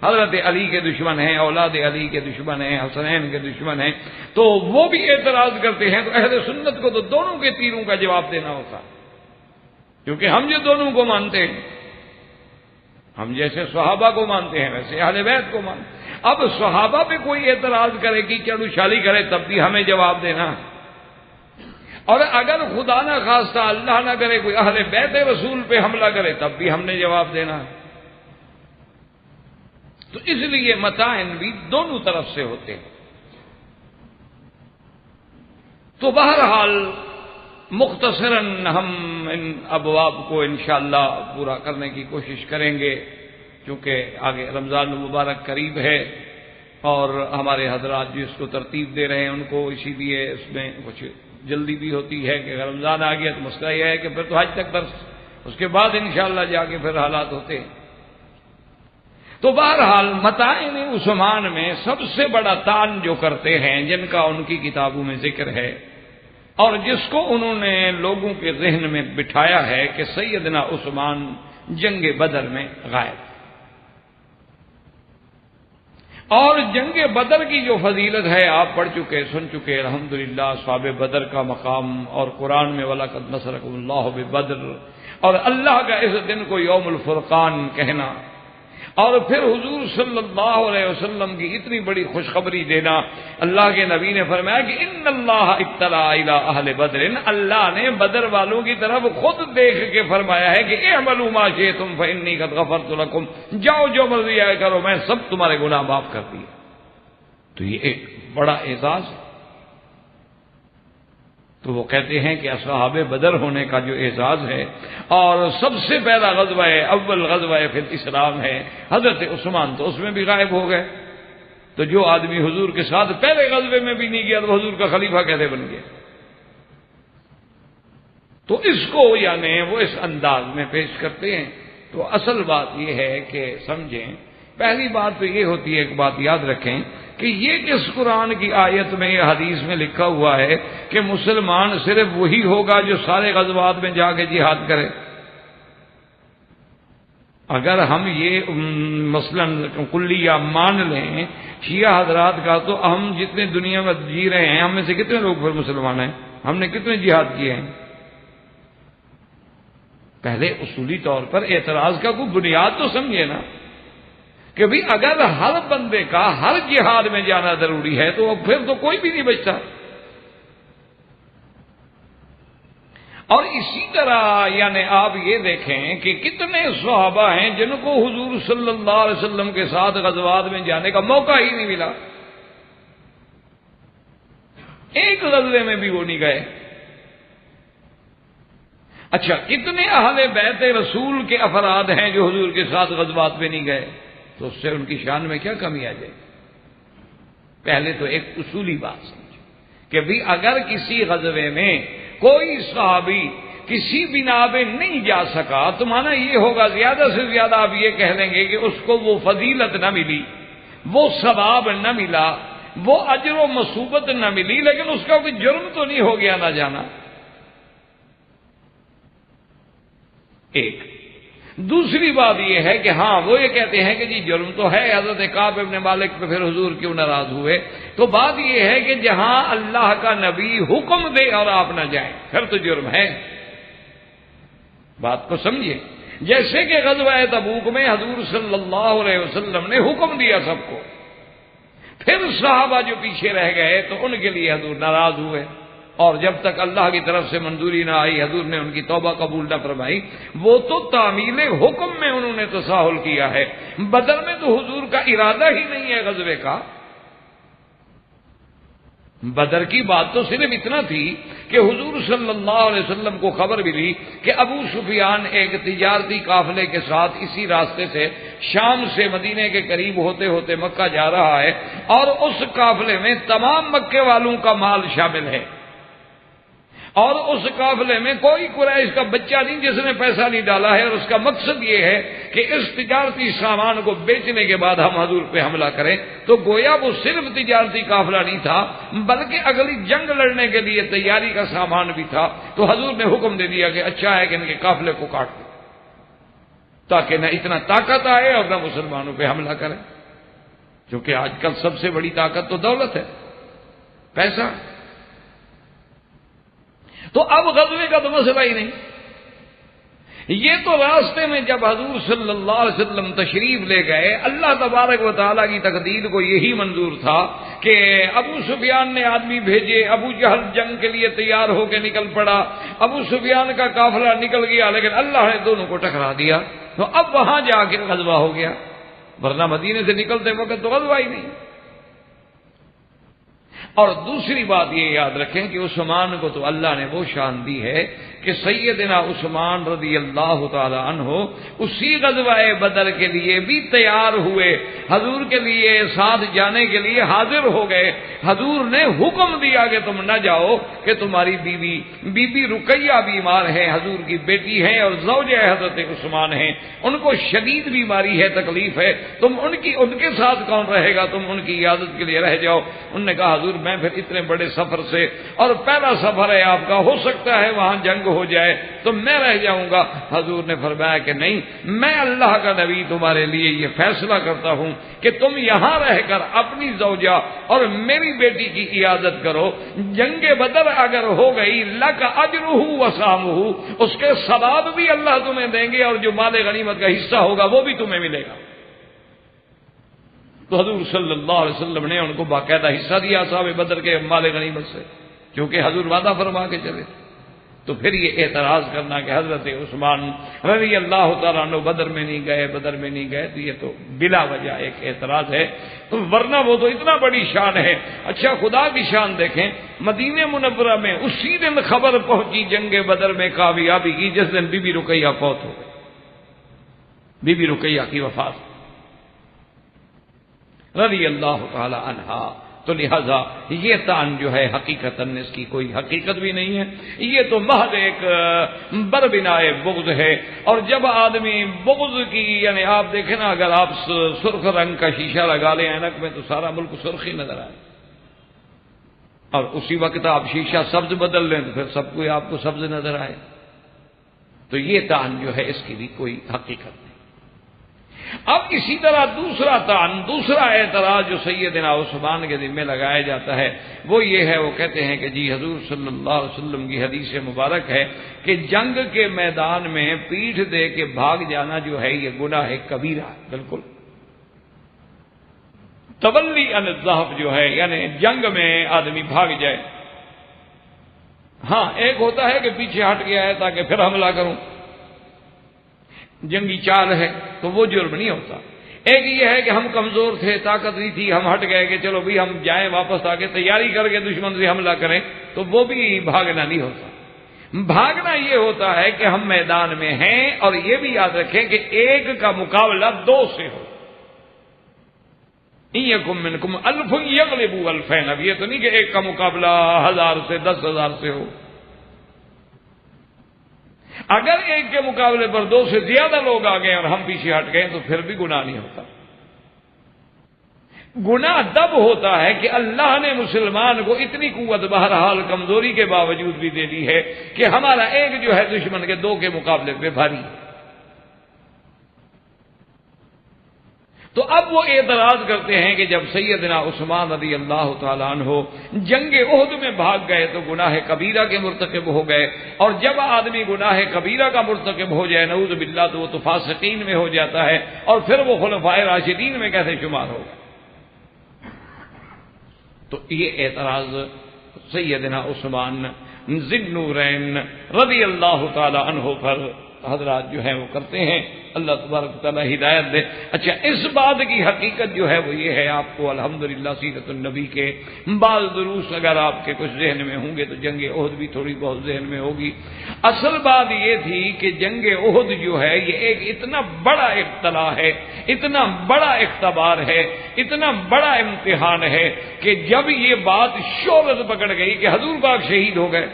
حضرت علی کے دشمن ہیں، اولاد علی کے دشمن ہیں، حسنین کے دشمن ہیں، تو وہ بھی اعتراض کرتے ہیں۔ تو اہل سنت کو تو دونوں کے تیروں کا جواب دینا ہوتا، کیونکہ ہم جو دونوں کو مانتے ہیں، ہم جیسے صحابہ کو مانتے ہیں ویسے اہل بیت کو مانتے ہیں۔ اب صحابہ پہ کوئی اعتراض کرے کہ چلو شالی کرے تب بھی ہمیں جواب دینا ہے، اور اگر خدا نہ خواستہ اللہ نہ کرے کوئی اہل بیت رسول پہ حملہ کرے تب بھی ہم نے جواب دینا ہے۔ تو اس لیے متاعن بھی دونوں طرف سے ہوتے ہیں۔ تو بہرحال مختصراً ہم ان ابواب کو انشاءاللہ پورا کرنے کی کوشش کریں گے، چونکہ آگے رمضان المبارک قریب ہے اور ہمارے حضرات جو اس کو ترتیب دے رہے ہیں ان کو اسی لیے اس میں کچھ جلدی بھی ہوتی ہے کہ اگر رمضان آ گیا تو مسئلہ یہ ہے کہ پھر تو حج تک درس، اس کے بعد انشاءاللہ جا کے پھر حالات ہوتے ہیں۔ تو بہرحال متاعن عثمان میں سب سے بڑا تان جو کرتے ہیں، جن کا ان کی کتابوں میں ذکر ہے اور جس کو انہوں نے لوگوں کے ذہن میں بٹھایا ہے کہ سیدنا عثمان جنگ بدر میں غائب، اور جنگ بدر کی جو فضیلت ہے آپ پڑھ چکے سن چکے الحمدللہ، اصحاب بدر کا مقام، اور قرآن میں وَلَقَدْ نَصَرَكُمُ اللَّهُ بِبَدْرٍ، اور اللہ کا اس دن کو یوم الفرقان کہنا، اور پھر حضور صلی اللہ علیہ وسلم کی اتنی بڑی خوشخبری دینا۔ اللہ کے نبی نے فرمایا کہ ان اللہ اطلع الی اہل بدر، اللہ نے بدر والوں کی طرف خود دیکھ کے فرمایا ہے کہ اعملوا ما شئتم فانی قد غفرت لکم، جاؤ جو مرضی آئے کرو، میں سب تمہارے گناہ معاف کر دیے۔ تو یہ ایک بڑا اعزاز ہے۔ تو وہ کہتے ہیں کہ اصحاب بدر ہونے کا جو اعزاز ہے، اور سب سے پہلا غزوہ اول غزوہ فی الاسلام ہے، حضرت عثمان تو اس میں بھی غائب ہو گئے۔ تو جو آدمی حضور کے ساتھ پہلے غزوے میں بھی نہیں گیا تو حضور کا خلیفہ کیسے بن گیا؟ تو اس کو یعنی وہ اس انداز میں پیش کرتے ہیں۔ تو اصل بات یہ ہے کہ سمجھیں، پہلی بات تو یہ ہوتی ہے، ایک بات یاد رکھیں کہ یہ کس قرآن کی آیت میں یا حدیث میں لکھا ہوا ہے کہ مسلمان صرف وہی ہوگا جو سارے غزوات میں جا کے جہاد کرے؟ اگر ہم یہ مثلا کلیہ مان لیں شیعہ حضرات کا، تو ہم جتنے دنیا میں جی رہے ہیں ہم میں سے کتنے لوگ پھر مسلمان ہیں؟ ہم نے کتنے جہاد کیے ہیں؟ پہلے اصولی طور پر اعتراض کا کوئی بنیاد تو سمجھے نا، کہ بھی اگر ہر بندے کا ہر جہاد میں جانا ضروری ہے تو پھر تو کوئی بھی نہیں بچتا۔ اور اسی طرح یعنی آپ یہ دیکھیں کہ کتنے صحابہ ہیں جن کو حضور صلی اللہ علیہ وسلم کے ساتھ غزوات میں جانے کا موقع ہی نہیں ملا، ایک غزوے میں بھی وہ نہیں گئے۔ اچھا، کتنے اہل بیت رسول کے افراد ہیں جو حضور کے ساتھ غزوات میں نہیں گئے؟ تو اس سے ان کی شان میں کیا کمی آ جائے؟ پہلے تو ایک اصولی بات سمجھو کہ بھی اگر کسی غزوے میں کوئی صحابی کسی بنا پہ نہیں جا سکا تو مانا یہ ہوگا زیادہ سے زیادہ آپ یہ کہہ لیں گے کہ اس کو وہ فضیلت نہ ملی، وہ ثواب نہ ملا، وہ اجر و مثوبت نہ ملی، لیکن اس کا کوئی جرم تو نہیں ہو گیا نہ جانا۔ ایک دوسری بات یہ ہے کہ ہاں وہ یہ کہتے ہیں کہ جی جرم تو ہے، حضرت کعب ابن مالک پہ پھر حضور کیوں ناراض ہوئے؟ تو بات یہ ہے کہ جہاں اللہ کا نبی حکم دے اور آپ نہ جائیں پھر تو جرم ہے۔ بات کو سمجھیے، جیسے کہ غزوہ تبوک میں حضور صلی اللہ علیہ وسلم نے حکم دیا سب کو، پھر صحابہ جو پیچھے رہ گئے تو ان کے لیے حضور ناراض ہوئے، اور جب تک اللہ کی طرف سے منظوری نہ آئی حضور نے ان کی توبہ قبول نہ فرمائی۔ وہ تو تعمیل حکم میں انہوں نے تساہل کیا ہے، بدر میں تو حضور کا ارادہ ہی نہیں ہے غزوے کا۔ بدر کی بات تو صرف اتنا تھی کہ حضور صلی اللہ علیہ وسلم کو خبر ملی کہ ابو سفیان ایک تجارتی قافلے کے ساتھ اسی راستے سے شام سے مدینے کے قریب ہوتے ہوتے مکہ جا رہا ہے، اور اس قافلے میں تمام مکے والوں کا مال شامل ہے، اور اس قافلے میں کوئی قریش کا بچہ نہیں جس نے پیسہ نہیں ڈالا ہے، اور اس کا مقصد یہ ہے کہ اس تجارتی سامان کو بیچنے کے بعد ہم حضور پہ حملہ کریں۔ تو گویا وہ صرف تجارتی قافلہ نہیں تھا بلکہ اگلی جنگ لڑنے کے لیے تیاری کا سامان بھی تھا۔ تو حضور نے حکم دے دیا کہ اچھا ہے کہ ان کے قافلے کو کاٹ دو تاکہ نہ اتنا طاقت آئے اور نہ مسلمانوں پہ حملہ کریں، کیونکہ آج کل سب سے بڑی طاقت تو دولت ہے، پیسہ۔ تو اب غزوے کا تو مسئلہ ہی نہیں، یہ تو راستے میں جب حضور صلی اللہ علیہ وسلم تشریف لے گئے، اللہ تبارک و تعالیٰ کی تقدیر کو یہی منظور تھا کہ ابو سفیان نے آدمی بھیجے، ابو جہل جنگ کے لیے تیار ہو کے نکل پڑا، ابو سفیان کا قافلہ نکل گیا، لیکن اللہ نے دونوں کو ٹکرا دیا۔ تو اب وہاں جا کے غزوہ ہو گیا، ورنہ مدینے سے نکلتے وقت تو غزوہ ہی نہیں۔ اور دوسری بات یہ یاد رکھیں کہ عثمان کو تو اللہ نے وہ شان دی ہے کہ سیدنا عثمان رضی اللہ تعالی عنہ اسی غزوہ بدر کے لیے بھی تیار ہوئے، حضور کے لیے ساتھ جانے کے لیے حاضر ہو گئے۔ حضور نے حکم دیا کہ تم نہ جاؤ کہ تمہاری بی بی رقیہ بیمار ہے، حضور کی بیٹی ہے اور زوجہ حضرت عثمان ہیں، ان کو شدید بیماری ہے، تکلیف ہے، تم ان کے ساتھ کون رہے گا، تم ان کی عیادت کے لیے رہ جاؤ۔ انہوں نے کہا حضور میں پھر اتنے بڑے سفر سے، اور پہلا سفر ہے آپ کا، ہو سکتا ہے وہاں جنگ ہو جائے تو میں رہ جاؤں گا۔ حضور نے فرمایا کہ نہیں، میں اللہ کا نبی تمہارے لیے یہ فیصلہ کرتا ہوں کہ تم یہاں رہ کر اپنی زوجہ اور میری بیٹی کی عیادت کرو، جنگ بدر اگر ہو گئی لک اجرہ وسامہ، اس کے ثواب بھی اللہ تمہیں دیں گے اور جو مال غنیمت کا حصہ ہوگا وہ بھی تمہیں ملے گا۔ تو حضور صلی اللہ علیہ وسلم نے ان کو باقاعدہ حصہ دیا صاحب بدر کے مال غنیمت سے، کیونکہ حضور وعدہ فرما کے چلے۔ تو پھر یہ اعتراض کرنا کہ حضرت عثمان رضی اللہ تعالیٰ عنہ بدر میں نہیں گئے تو یہ تو بلا وجہ ایک اعتراض ہے، ورنہ وہ تو اتنا بڑی شان ہے۔ اچھا خدا کی شان دیکھیں، مدینہ منورہ میں اسی دن خبر پہنچی جنگ بدر میں کامیابی کی جس دن بی بی رقیہ فوت ہو گئی، بی بی رقیہ کی وفات رضی اللہ تعالی عنہا۔ تو لہذا یہ طعن جو ہے حقیقتاً اس کی کوئی حقیقت بھی نہیں ہے، یہ تو محض ایک بربنائے بغض ہے۔ اور جب آدمی بغض کی، یعنی آپ دیکھیں نا، اگر آپ سرخ رنگ کا شیشہ لگا لیں اینک میں تو سارا ملک سرخ ہی نظر آئے، اور اسی وقت آپ شیشہ سبز بدل لیں تو پھر سب کوئی آپ کو سبز نظر آئے۔ تو یہ طعن جو ہے اس کی بھی کوئی حقیقت نہیں۔ اب اسی طرح دوسرا طعن، دوسرا اعتراض جو سیدنا عثمان کے ذمہ لگایا جاتا ہے وہ یہ ہے، وہ کہتے ہیں کہ جی حضور صلی اللہ علیہ وسلم کی حدیث مبارک ہے کہ جنگ کے میدان میں پیٹھ دے کے بھاگ جانا جو ہے یہ گناہ کبیرہ ہے۔ بالکل تولی عن الذهب جو ہے، یعنی جنگ میں آدمی بھاگ جائے، ہاں ایک ہوتا ہے کہ پیچھے ہٹ گیا ہے تاکہ پھر حملہ کروں، جنگی چال ہے تو وہ جرم نہیں ہوتا۔ ایک یہ ہے کہ ہم کمزور تھے، طاقت نہیں تھی، ہم ہٹ گئے کہ چلو بھی ہم جائیں واپس آ کے تیاری کر کے دشمن سے حملہ کریں، تو وہ بھی بھاگنا نہیں ہوتا۔ بھاگنا یہ ہوتا ہے کہ ہم میدان میں ہیں، اور یہ بھی یاد رکھیں کہ ایک کا مقابلہ دو سے ہو۔ ان یکم منکم الف یغلبوا الفین، اب یہ تو نہیں کہ ایک کا مقابلہ 1000 سے 10,000 سے ہو۔ اگر ایک کے مقابلے پر 2 سے زیادہ لوگ آ گئے اور ہم پیچھے ہٹ گئے تو پھر بھی گناہ نہیں ہوتا۔ گناہ تب ہوتا ہے کہ اللہ نے مسلمان کو اتنی قوت بہرحال کمزوری کے باوجود بھی دے دی ہے کہ ہمارا ایک جو ہے دشمن کے 2 کے مقابلے پہ بھاری ہے۔ تو اب وہ اعتراض کرتے ہیں کہ جب سیدنا عثمان رضی اللہ تعالیٰ عنہ جنگ احد میں بھاگ گئے تو گناہ کبیرہ کے مرتکب ہو گئے، اور جب آدمی گناہ کبیرہ کا مرتکب ہو جائے نعوذ باللہ تو وہ تو فاسقین میں ہو جاتا ہے، اور پھر وہ خلفائے راشدین میں کیسے شمار ہوگا۔ تو یہ اعتراض سیدنا عثمان ذی النورین رضی اللہ تعالیٰ عنہ پر حضرات جو ہیں وہ کرتے ہیں، اللہ تبارک تعالیٰ ہدایت دے۔ اچھا اس بات کی حقیقت جو ہے وہ یہ ہے، آپ کو الحمدللہ سیرت النبی کے بعض دروس اگر آپ کے کچھ ذہن میں ہوں گے تو جنگ احد بھی تھوڑی بہت ذہن میں ہوگی۔ اصل بات یہ تھی کہ جنگ احد جو ہے یہ ایک اتنا بڑا ابتلا ہے، اتنا بڑا اختبار ہے، اتنا بڑا امتحان ہے کہ جب یہ بات شہرت پکڑ گئی کہ حضور پاک شہید ہو گئے،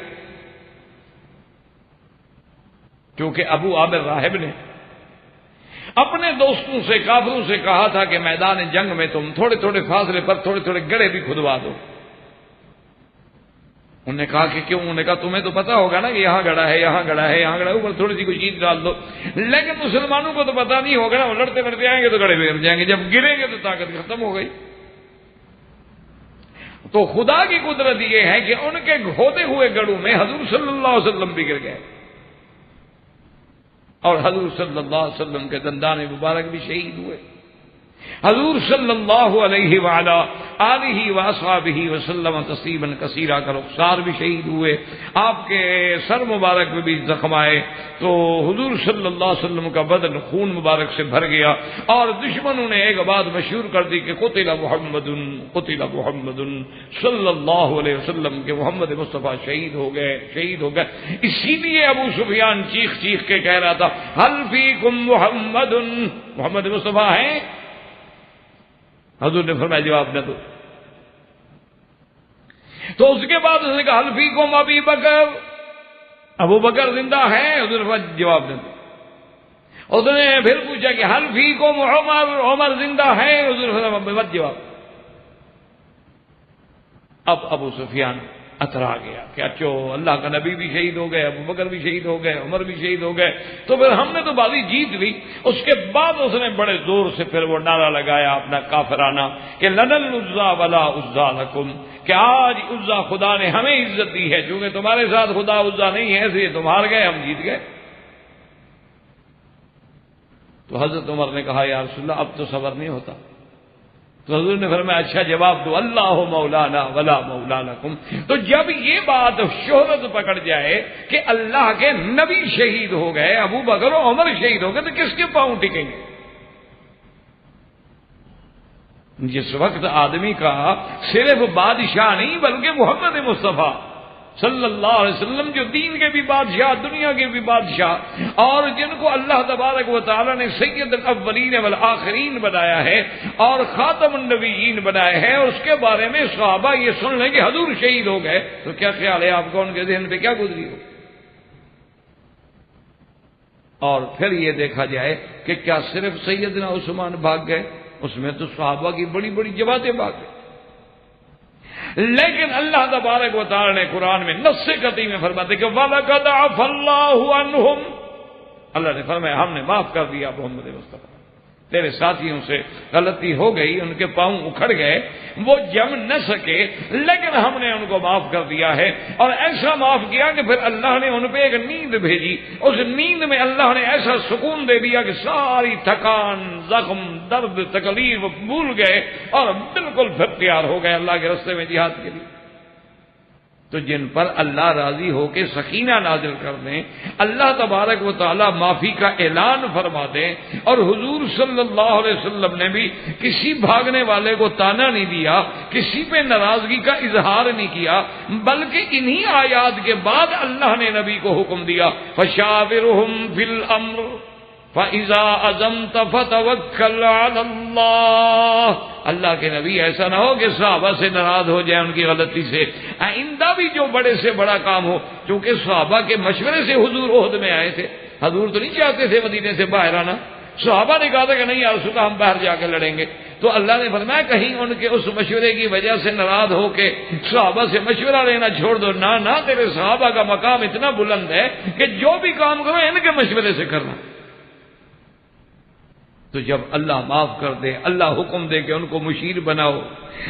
کیونکہ ابو عامر راہب نے اپنے دوستوں سے، کافروں سے کہا تھا کہ میدان جنگ میں تم تھوڑے تھوڑے فاصلے پر تھوڑے تھوڑے گڑھے بھی کھدوا دو۔ انہوں نے کہا کہ کیوں؟ انہوں نے کہا تمہیں تو پتا ہوگا نا کہ یہاں گڑھا ہے، یہاں گڑھا ہے، یہاں گڑھا ہے، اوپر تھوڑی سی کوئی چیز ڈال دو۔ لیکن مسلمانوں کو تو پتا نہیں ہوگا نا، وہ لڑتے لڑتے آئیں گے تو گڑھے گر جائیں گے، جب گریں گے تو طاقت ختم ہو گئی۔ تو خدا کی قدرت یہ ہے کہ ان کے کھودے ہوئے گڑھوں میں حضور صلی اللہ علیہ وسلم بھی گر گئے، اور حضور صلی اللہ علیہ وسلم کے دندان مبارک بھی شہید ہوئے۔ حضور صلی اللہ علیہ وعلا آلہ واصحابہ وسلم تسلیما کثیرا کا رخسار بھی شہید ہوئے، آپ کے سر مبارک میں بھی زخم آئے، تو حضور صلی اللہ علیہ وسلم کا بدن خون مبارک سے بھر گیا، اور دشمنوں نے ایک بات مشہور کر دی کہ قتل محمد صلی اللہ علیہ وسلم، کہ محمد مصطفیٰ شہید ہو گئے۔ اسی لیے ابو سفیان چیخ چیخ کے کہہ رہا تھا هل فیکم محمد مصطفیٰ ہیں؟ حضور نے فرمایا جواب نہ دو۔ تو اس کے بعد اس نے کہا حل فیکم ابی بکر، ابو بکر زندہ ہے؟ حضور نے فرمایا جواب نہ دو۔ اس نے پھر پوچھا کہ حل فیکم عمر زندہ ہے؟ حضور نے فرمایا مت جواب۔ اب ابو سفیان اترا گیا کہ اچھو اللہ کا نبی بھی شہید ہو گئے، ابو بکر بھی شہید ہو گئے، عمر بھی شہید ہو گئے، تو پھر ہم نے تو بازی جیت لی۔ اس کے بعد اس نے بڑے زور سے پھر وہ نعرہ لگایا اپنا کافرانہ کہ لنا العزا ولا عزا لکم، کہ آج عزا خدا نے ہمیں عزت دی ہے، چونکہ تمہارے ساتھ خدا عزا نہیں ہے، اس لیے تم ہار گئے، ہم جیت گئے۔ تو حضرت عمر نے کہا یا رسول اللہ اب تو صبر نہیں ہوتا۔ تو حضور نے فرمایا اچھا جواب دو، اللہ مولانا ولا مولا لکم۔ تو جب یہ بات شہرت پکڑ جائے کہ اللہ کے نبی شہید ہو گئے، ابو بکر و عمر شہید ہو گئے، تو کس کے پاؤں ٹکیں گے؟ جس وقت آدمی کا صرف بادشاہ نہیں بلکہ محمد مصطفیٰ صلی اللہ علیہ وسلم جو دین کے بھی بادشاہ، دنیا کے بھی بادشاہ، اور جن کو اللہ تبارک و تعالی نے سید الاولین والآخرین بنایا ہے اور خاتم النبیین بنایا ہے، اور اس کے بارے میں صحابہ یہ سن لیں کہ حضور شہید ہو گئے، تو کیا خیال ہے آپ کو ان کے ذہن پہ کیا گزری ہو؟ اور پھر یہ دیکھا جائے کہ کیا صرف سیدنا عثمان بھاگ گئے؟ اس میں تو صحابہ کی بڑی بڑی جماعتیں بھاگ گئے۔ لیکن اللہ تبارک و تعالی نے قرآن میں نص قطعی میں فرماتے کہ وَلَقَدْ عَفَا اللَّهُ عَنْهُمْ، اللہ نے فرمایا ہم نے معاف کر دیا محمد مصطفیٰ، تیرے ساتھیوں سے غلطی ہو گئی، ان کے پاؤں اکھڑ گئے، وہ جم نہ سکے، لیکن ہم نے ان کو معاف کر دیا ہے، اور ایسا معاف کیا کہ پھر اللہ نے ان پہ ایک نیند بھیجی، اس نیند میں اللہ نے ایسا سکون دے دیا کہ ساری تھکان، زخم، درد، تکلیف بھول گئے اور بالکل پھر تیار ہو گئے اللہ کے راستے میں جہاد کے لیے۔ تو جن پر اللہ راضی ہو کے سکینہ نازل کر دیں، اللہ تبارک و تعالی معافی کا اعلان فرما دیں، اور حضور صلی اللہ علیہ وسلم نے بھی کسی بھاگنے والے کو تانا نہیں دیا، کسی پہ ناراضگی کا اظہار نہیں کیا، بلکہ انہی آیات کے بعد اللہ نے نبی کو حکم دیا فَشَاوِرْهُمْ فِي الْأَمْرِ فَإِذَا عَزَمْتَ فَتَوَكَّلْ عَلَى اللَّهِ۔ اللہ کے نبی ایسا نہ ہو کہ صحابہ سے ناراض ہو جائے ان کی غلطی سے، آئندہ بھی جو بڑے سے بڑا کام ہو، چونکہ صحابہ کے مشورے سے حضور عہد میں آئے تھے، حضور تو نہیں چاہتے تھے مدینے سے باہر آنا، صحابہ نے کہا تھا کہ نہیں یا رسول اللہ ہم باہر جا کے لڑیں گے، تو اللہ نے فرمایا کہیں ان کے اس مشورے کی وجہ سے ناراض ہو کے صحابہ سے مشورہ لینا چھوڑ دو، نہ تیرے صحابہ کا مقام اتنا بلند ہے کہ جو بھی کام کرو ان کے مشورے سے کرنا۔ تو جب اللہ معاف کر دے، اللہ حکم دے کہ ان کو مشیر بناؤ،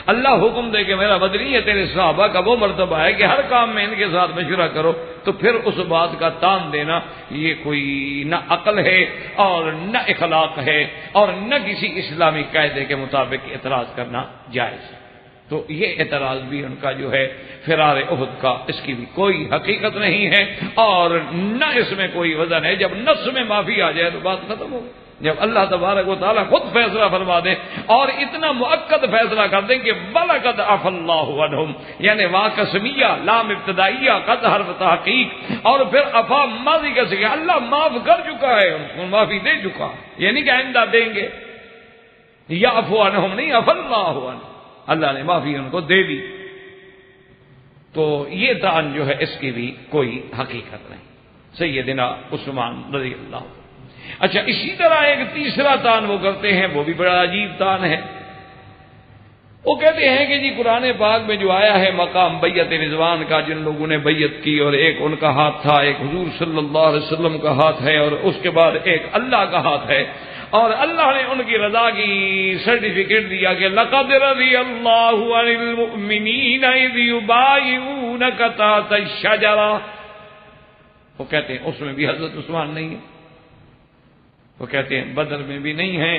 اللہ حکم دے کہ میرا بدنی ہے تیرے صحابہ کا وہ مرتبہ ہے کہ ہر کام میں ان کے ساتھ مشورہ کرو، تو پھر اس بات کا تان دینا یہ کوئی نہ عقل ہے اور نہ اخلاق ہے اور نہ کسی اسلامی قاعدے کے مطابق اعتراض کرنا جائز۔ تو یہ اعتراض بھی ان کا جو ہے فرار احد کا، اس کی بھی کوئی حقیقت نہیں ہے اور نہ اس میں کوئی وزن ہے۔ جب نص میں معافی آ جائے تو بات ختم ہو، جب اللہ تبارک و تعالیٰ خود فیصلہ فرما دے اور اتنا مؤکد فیصلہ کر دیں کہ وَلَقَدْ عَفَا اللَّهُ عَنْهُمْ، یعنی واو قسمیہ، لام ابتدائیہ، قد حرف تحقیق، اور پھر عفا ماضی کا صیغہ، اللہ معاف کر چکا ہے، ان کو معافی دے چکا، یعنی کہ آئندہ دیں گے، یعفو عنہم نہیں، عفا اللہ عنہم، اللہ نے معافی ان کو دے دی۔ تو یہ تان جو ہے اس کی بھی کوئی حقیقت نہیں، سیدنا عثمان رضی اللہ عنہ۔ اچھا، اسی طرح ایک تیسرا تان وہ کرتے ہیں، وہ بھی بڑا عجیب تان ہے۔ وہ کہتے ہیں کہ جی قرآن پاک میں جو آیا ہے مقام بیعت رضوان کا، جن لوگوں نے بیعت کی، اور ایک ان کا ہاتھ تھا، ایک حضور صلی اللہ علیہ وسلم کا ہاتھ ہے، اور اس کے بعد ایک اللہ کا ہاتھ ہے، اور اللہ نے ان کی رضا کی سرٹیفکیٹ دیا کہ لقد رضی اللہ عن المؤمنین اذ یبایعونک تحت الشجرہ۔ وہ کہتے ہیں اس میں بھی حضرت عثمان نہیں ہے، وہ کہتے ہیں بدر میں بھی نہیں ہیں،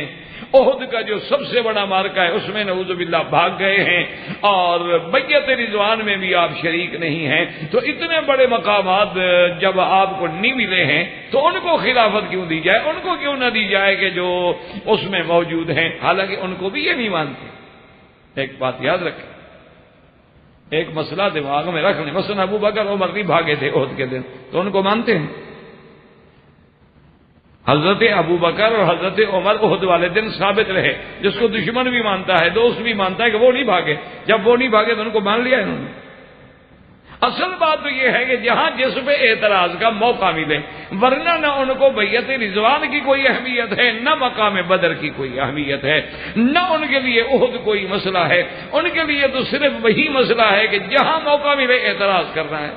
احد کا جو سب سے بڑا مارکہ ہے اس میں نعوذ باللہ بھاگ گئے ہیں، اور بیعت رضوان میں بھی آپ شریک نہیں ہیں، تو اتنے بڑے مقامات جب آپ کو نہیں ملے ہیں تو ان کو خلافت کیوں دی جائے، ان کو کیوں نہ دی جائے کہ جو اس میں موجود ہیں، حالانکہ ان کو بھی یہ نہیں مانتے۔ ایک بات یاد رکھیں، ایک مسئلہ دماغ میں رکھ لیں، مثلا ابو بکر عمر نہیں بھاگے تھے احد کے دن تو ان کو مانتے ہیں؟ حضرت ابو بکر اور حضرت عمر احد والے دن ثابت رہے، جس کو دشمن بھی مانتا ہے دوست بھی مانتا ہے کہ وہ نہیں بھاگے، جب وہ نہیں بھاگے تو ان کو مان لیا انہوں نے۔ اصل بات تو یہ ہے کہ جہاں جس پہ اعتراض کا موقع ملے، ورنہ نہ ان کو بیعت رضوان کی کوئی اہمیت ہے، نہ مقام بدر کی کوئی اہمیت ہے، نہ ان کے لیے احد کوئی مسئلہ ہے، ان کے لیے تو صرف وہی مسئلہ ہے کہ جہاں موقع ملے اعتراض کرنا ہے۔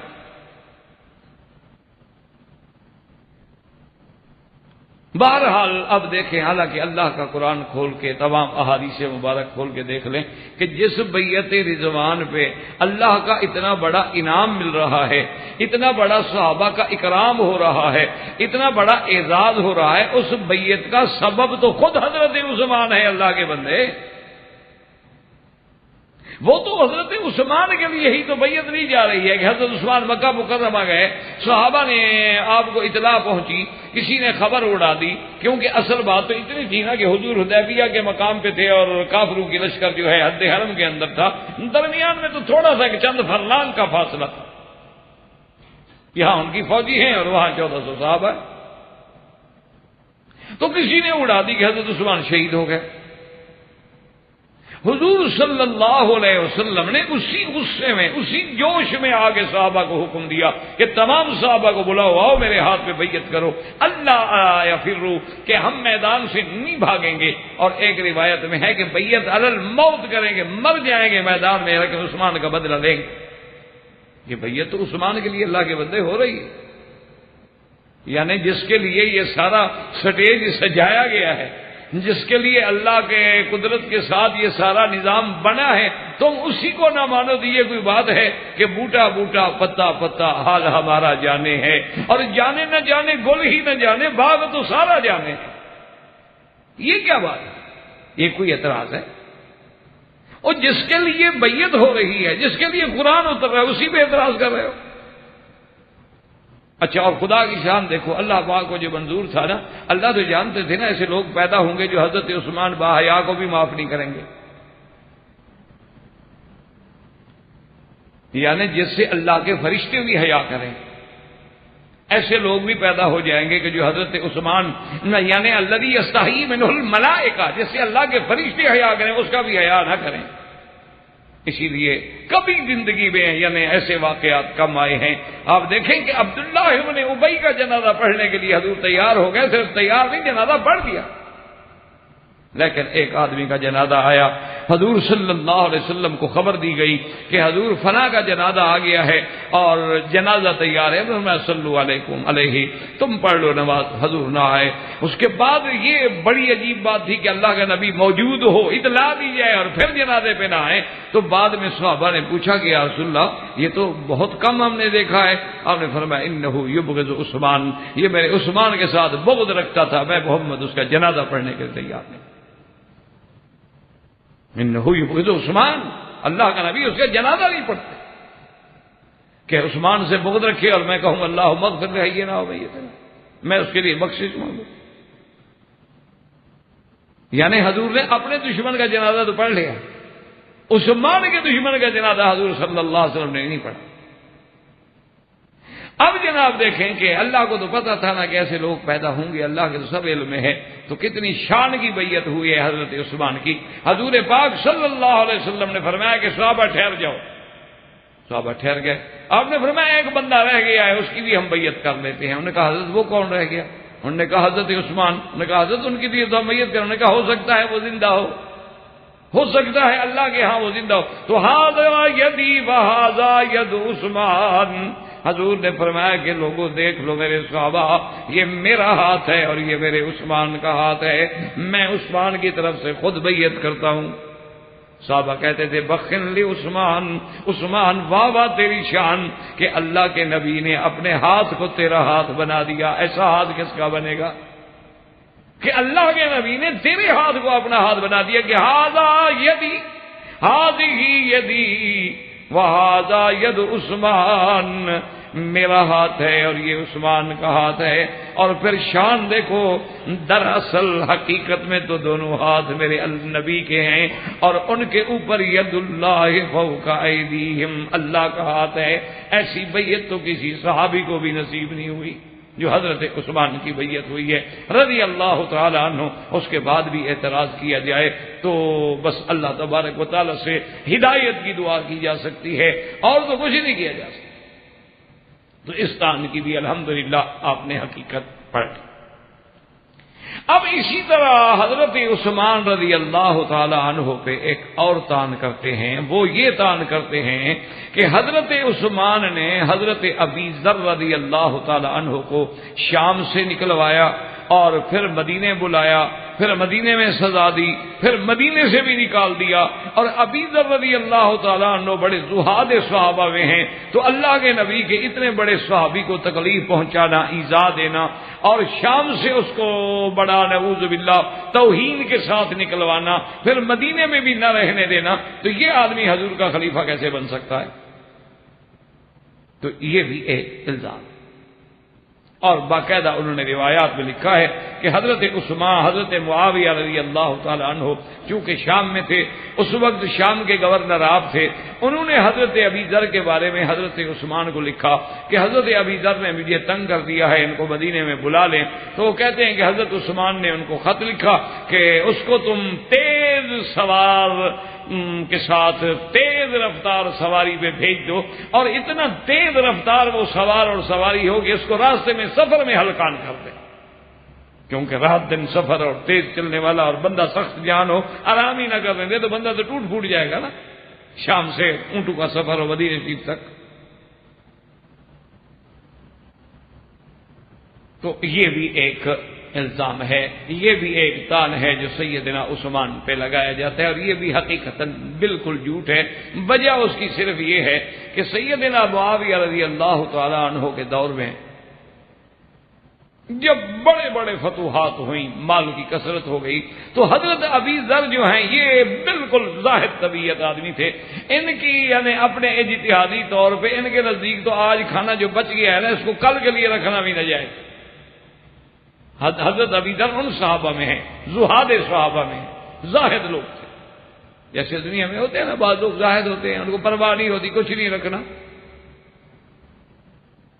بہرحال اب دیکھیں، حالانکہ اللہ کا قرآن کھول کے تمام احادیث مبارک کھول کے دیکھ لیں کہ جس بیعت رضوان پہ اللہ کا اتنا بڑا انعام مل رہا ہے، اتنا بڑا صحابہ کا اکرام ہو رہا ہے، اتنا بڑا اعزاز ہو رہا ہے، اس بیعت کا سبب تو خود حضرت عثمان ہے۔ اللہ کے بندے، وہ تو حضرت عثمان کے لیے ہی تو بیعت نہیں جا رہی ہے کہ حضرت عثمان مکہ مکرمہ گئے، صحابہ نے آپ کو اطلاع پہنچی، کسی نے خبر اڑا دی، کیونکہ اصل بات تو اتنی تھی نا کہ حضور حدیبیہ کے مقام پہ تھے اور کافروں کی لشکر جو ہے حد حرم کے اندر تھا، درمیان میں تو تھوڑا سا چند فرلانگ کا فاصلہ تھا، یہاں ان کی فوجی ہیں اور وہاں 1400 صحابہ، تو کسی نے اڑا دی کہ حضرت عثمان شہید ہو گئے۔ حضور صلی اللہ علیہ وسلم نے اسی غصے میں، اسی جوش میں آگے صحابہ کو حکم دیا کہ تمام صحابہ کو بلاؤ، آؤ میرے ہاتھ پہ بیعت کرو، اللہ یفروا، کہ ہم میدان سے نہیں بھاگیں گے، اور ایک روایت میں ہے کہ بیعت علی الموت کریں گے، مر جائیں گے میدان میں، لیکن عثمان کا بدلہ لیں گے۔ یہ بیعت تو عثمان کے لیے اللہ کے بندے ہو رہی ہے، یعنی جس کے لیے یہ سارا سٹیج سجایا گیا ہے، جس کے لیے اللہ کے قدرت کے ساتھ یہ سارا نظام بنا ہے، تم اسی کو نہ مانو تو یہ کوئی بات ہے کہ بوٹا بوٹا پتا پتا حال ہمارا جانے ہے، اور جانے نہ جانے گل ہی نہ جانے باغ تو سارا جانے، یہ کیا بات ہے؟ یہ کوئی اعتراض ہے؟ اور جس کے لیے بیعت ہو رہی ہے، جس کے لیے قرآن اتر رہا ہے، اسی پہ اعتراض کر رہے ہو؟ اچھا، اور خدا کی شان دیکھو، اللہ پاک کو جو منظور تھا نا، اللہ تو جانتے تھے نا ایسے لوگ پیدا ہوں گے جو حضرت عثمان باحیا کو بھی معاف نہیں کریں گے، یعنی جس سے اللہ کے فرشتے بھی حیا کریں، ایسے لوگ بھی پیدا ہو جائیں گے کہ جو حضرت عثمان، یعنی الذی یستحیی منہ الملائکہ، جس سے اللہ کے فرشتے حیا کریں اس کا بھی حیا نہ کریں۔ اسی لیے کبھی زندگی میں یعنی ایسے واقعات کم آئے ہیں۔ آپ دیکھیں کہ عبداللہ ابن ابی کا جنازہ پڑھنے کے لیے حضور تیار ہو گئے، صرف تیار نہیں، جنازہ پڑھ دیا، لیکن ایک آدمی کا جنازہ آیا، حضور صلی اللہ علیہ وسلم کو خبر دی گئی کہ حضور فلاں کا جنازہ آ گیا ہے اور جنازہ تیار ہے، میں صلی علیکم علیہ، تم پڑھ لو نماز۔ حضور نہ آئے۔ اس کے بعد یہ بڑی عجیب بات تھی کہ اللہ کا نبی موجود ہو، اطلاع دی جائے اور پھر جنازے پہ نہ آئے، تو بعد میں صحابہ نے پوچھا کہ یا رسول اللہ یہ تو بہت کم ہم نے دیکھا ہے۔ آپ نے فرمایا انہ یبغض عثمان، یہ میرے عثمان کے ساتھ بغض رکھتا تھا، میں محمد اس کا جنازہ پڑھنے کے لیے تیار نہیں۔ انہ یبغض عثمان، اللہ کا نبی اس کا جنازہ نہیں پڑھتے کہ عثمان سے بغض رکھے اور میں کہوں اللہ مغفر لہ، یہ نہ ہو بھائی، میں اس کے لیے بخشش مانگوں۔ یعنی حضور نے اپنے دشمن کا جنازہ تو پڑھ لیا، عثمان کے دشمن کا جنازہ حضور صلی اللہ علیہ وسلم نے نہیں پڑھا۔ اب جناب دیکھیں کہ اللہ کو تو پتا تھا نا کہ ایسے لوگ پیدا ہوں گے، اللہ کے تو سب علم میں ہے، تو کتنی شان کی بیعت ہوئی ہے حضرت عثمان کی۔ حضور پاک صلی اللہ علیہ وسلم نے فرمایا کہ صحابہ ٹھہر جاؤ، صحابہ ٹھہر گئے۔ آپ نے فرمایا ایک بندہ رہ گیا ہے، اس کی بھی ہم بیعت کر لیتے ہیں۔ انہوں نے کہا حضرت وہ کون رہ گیا؟ انہوں نے کہا حضرت عثمان۔ انہوں نے کہا حضرت ان کی بھی تو ہم بیعت کریں۔ انہوں نے کہا ہو سکتا ہے وہ زندہ ہو سکتا ہے اللہ کے ہاں وہ زندہ ہو۔ تو ھذا یدی وھذا ید عثمان، حضور نے فرمایا کہ لوگوں دیکھ لو میرے صحابہ، یہ میرا ہاتھ ہے اور یہ میرے عثمان کا ہاتھ ہے، میں عثمان کی طرف سے خود بیعت کرتا ہوں۔ صحابہ کہتے تھے بخن لی عثمان، عثمان واہ واہ تیری شان کہ اللہ کے نبی نے اپنے ہاتھ کو تیرا ہاتھ بنا دیا، ایسا ہاتھ کس کا بنے گا؟ کہ اللہ کے نبی نے تیرے ہاتھ کو اپنا ہاتھ بنا دیا کہ ہاذا یدی ہذہ یدی وہذا ید عثمان، میرا ہاتھ ہے اور یہ عثمان کا ہاتھ ہے. اور پھر شان دیکھو، دراصل حقیقت میں تو دونوں ہاتھ میرے نبی کے ہیں اور ان کے اوپر ید اللہ فوق ایدیہم، اللہ کا ہاتھ ہے. ایسی بیعت تو کسی صحابی کو بھی نصیب نہیں ہوئی جو حضرت عثمان کی بیعت ہوئی ہے رضی اللہ تعالی عنہ. اس کے بعد بھی اعتراض کیا جائے تو بس اللہ تبارک و تعالی سے ہدایت کی دعا کی جا سکتی ہے، اور تو کچھ نہیں کیا جا سکتا. تو اس تان کی بھی الحمدللہ آپ نے حقیقت پڑھ. اب اسی طرح حضرت عثمان رضی اللہ تعالی عنہ پہ ایک اور تان کرتے ہیں. وہ یہ تان کرتے ہیں کہ حضرت عثمان نے حضرت ابی ذر رضی اللہ تعالی عنہ کو شام سے نکلوایا اور پھر مدینے بلایا، پھر مدینے میں سزا دی، پھر مدینے سے بھی نکال دیا. اور ابی ذر رضی اللہ تعالیٰ عنہ بڑے زہاد صحابہ میں ہیں، تو اللہ کے نبی کے اتنے بڑے صحابی کو تکلیف پہنچانا، ایذا دینا اور شام سے اس کو بڑا نعوذ باللہ توہین کے ساتھ نکلوانا، پھر مدینے میں بھی نہ رہنے دینا، تو یہ آدمی حضور کا خلیفہ کیسے بن سکتا ہے؟ تو یہ بھی ایک الزام. اور باقاعدہ انہوں نے روایات میں لکھا ہے کہ حضرت عثمان، حضرت معاویہ رضی اللہ تعالی عنہ چونکہ شام میں تھے، اس وقت شام کے گورنر آپ تھے، انہوں نے حضرت ابی ذر کے بارے میں حضرت عثمان کو لکھا کہ حضرت ابی ذر نے مجھے تنگ کر دیا ہے، ان کو مدینے میں بلا لیں. تو وہ کہتے ہیں کہ حضرت عثمان نے ان کو خط لکھا کہ اس کو تم تیز سوار کے ساتھ تیز رفتار سواری پہ بھیج دو، اور اتنا تیز رفتار وہ سوار اور سواری ہو کہ اس کو راستے میں سفر میں ہلکان کر دے. کیونکہ رات دن سفر اور تیز چلنے والا اور بندہ سخت جان ہو، آرام ہی نہ کرنے دے تو بندہ تو ٹوٹ پھوٹ جائے گا نا. شام سے اونٹوں کا سفر ہو مدینہ شریف تک. تو یہ بھی ایک الزام ہے، یہ بھی ایک تان ہے جو سیدنا عثمان پہ لگایا جاتا ہے، اور یہ بھی حقیقتاً بالکل جھوٹ ہے. وجہ اس کی صرف یہ ہے کہ سیدنا معاویہ رضی اللہ تعالی عنہ کے دور میں جب بڑے بڑے فتوحات ہوئیں، مال کی کثرت ہو گئی، تو حضرت ابی ذر جو ہیں یہ بالکل زاہد طبیعت آدمی تھے. ان کی یعنی اپنے اجتہادی طور پہ ان کے نزدیک تو آج کھانا جو بچ گیا ہے نا، اس کو کل کے لیے رکھنا بھی نہ جائے. حضرت ابی ذر ان صحابہ میں ہیں، زہاد صحابہ میں ہیں، زاہد لوگ تھے. جیسے دنیا میں ہوتے ہیں نا بعض لوگ زاہد ہوتے ہیں، ان کو پرواہ نہیں ہوتی، کچھ نہیں رکھنا.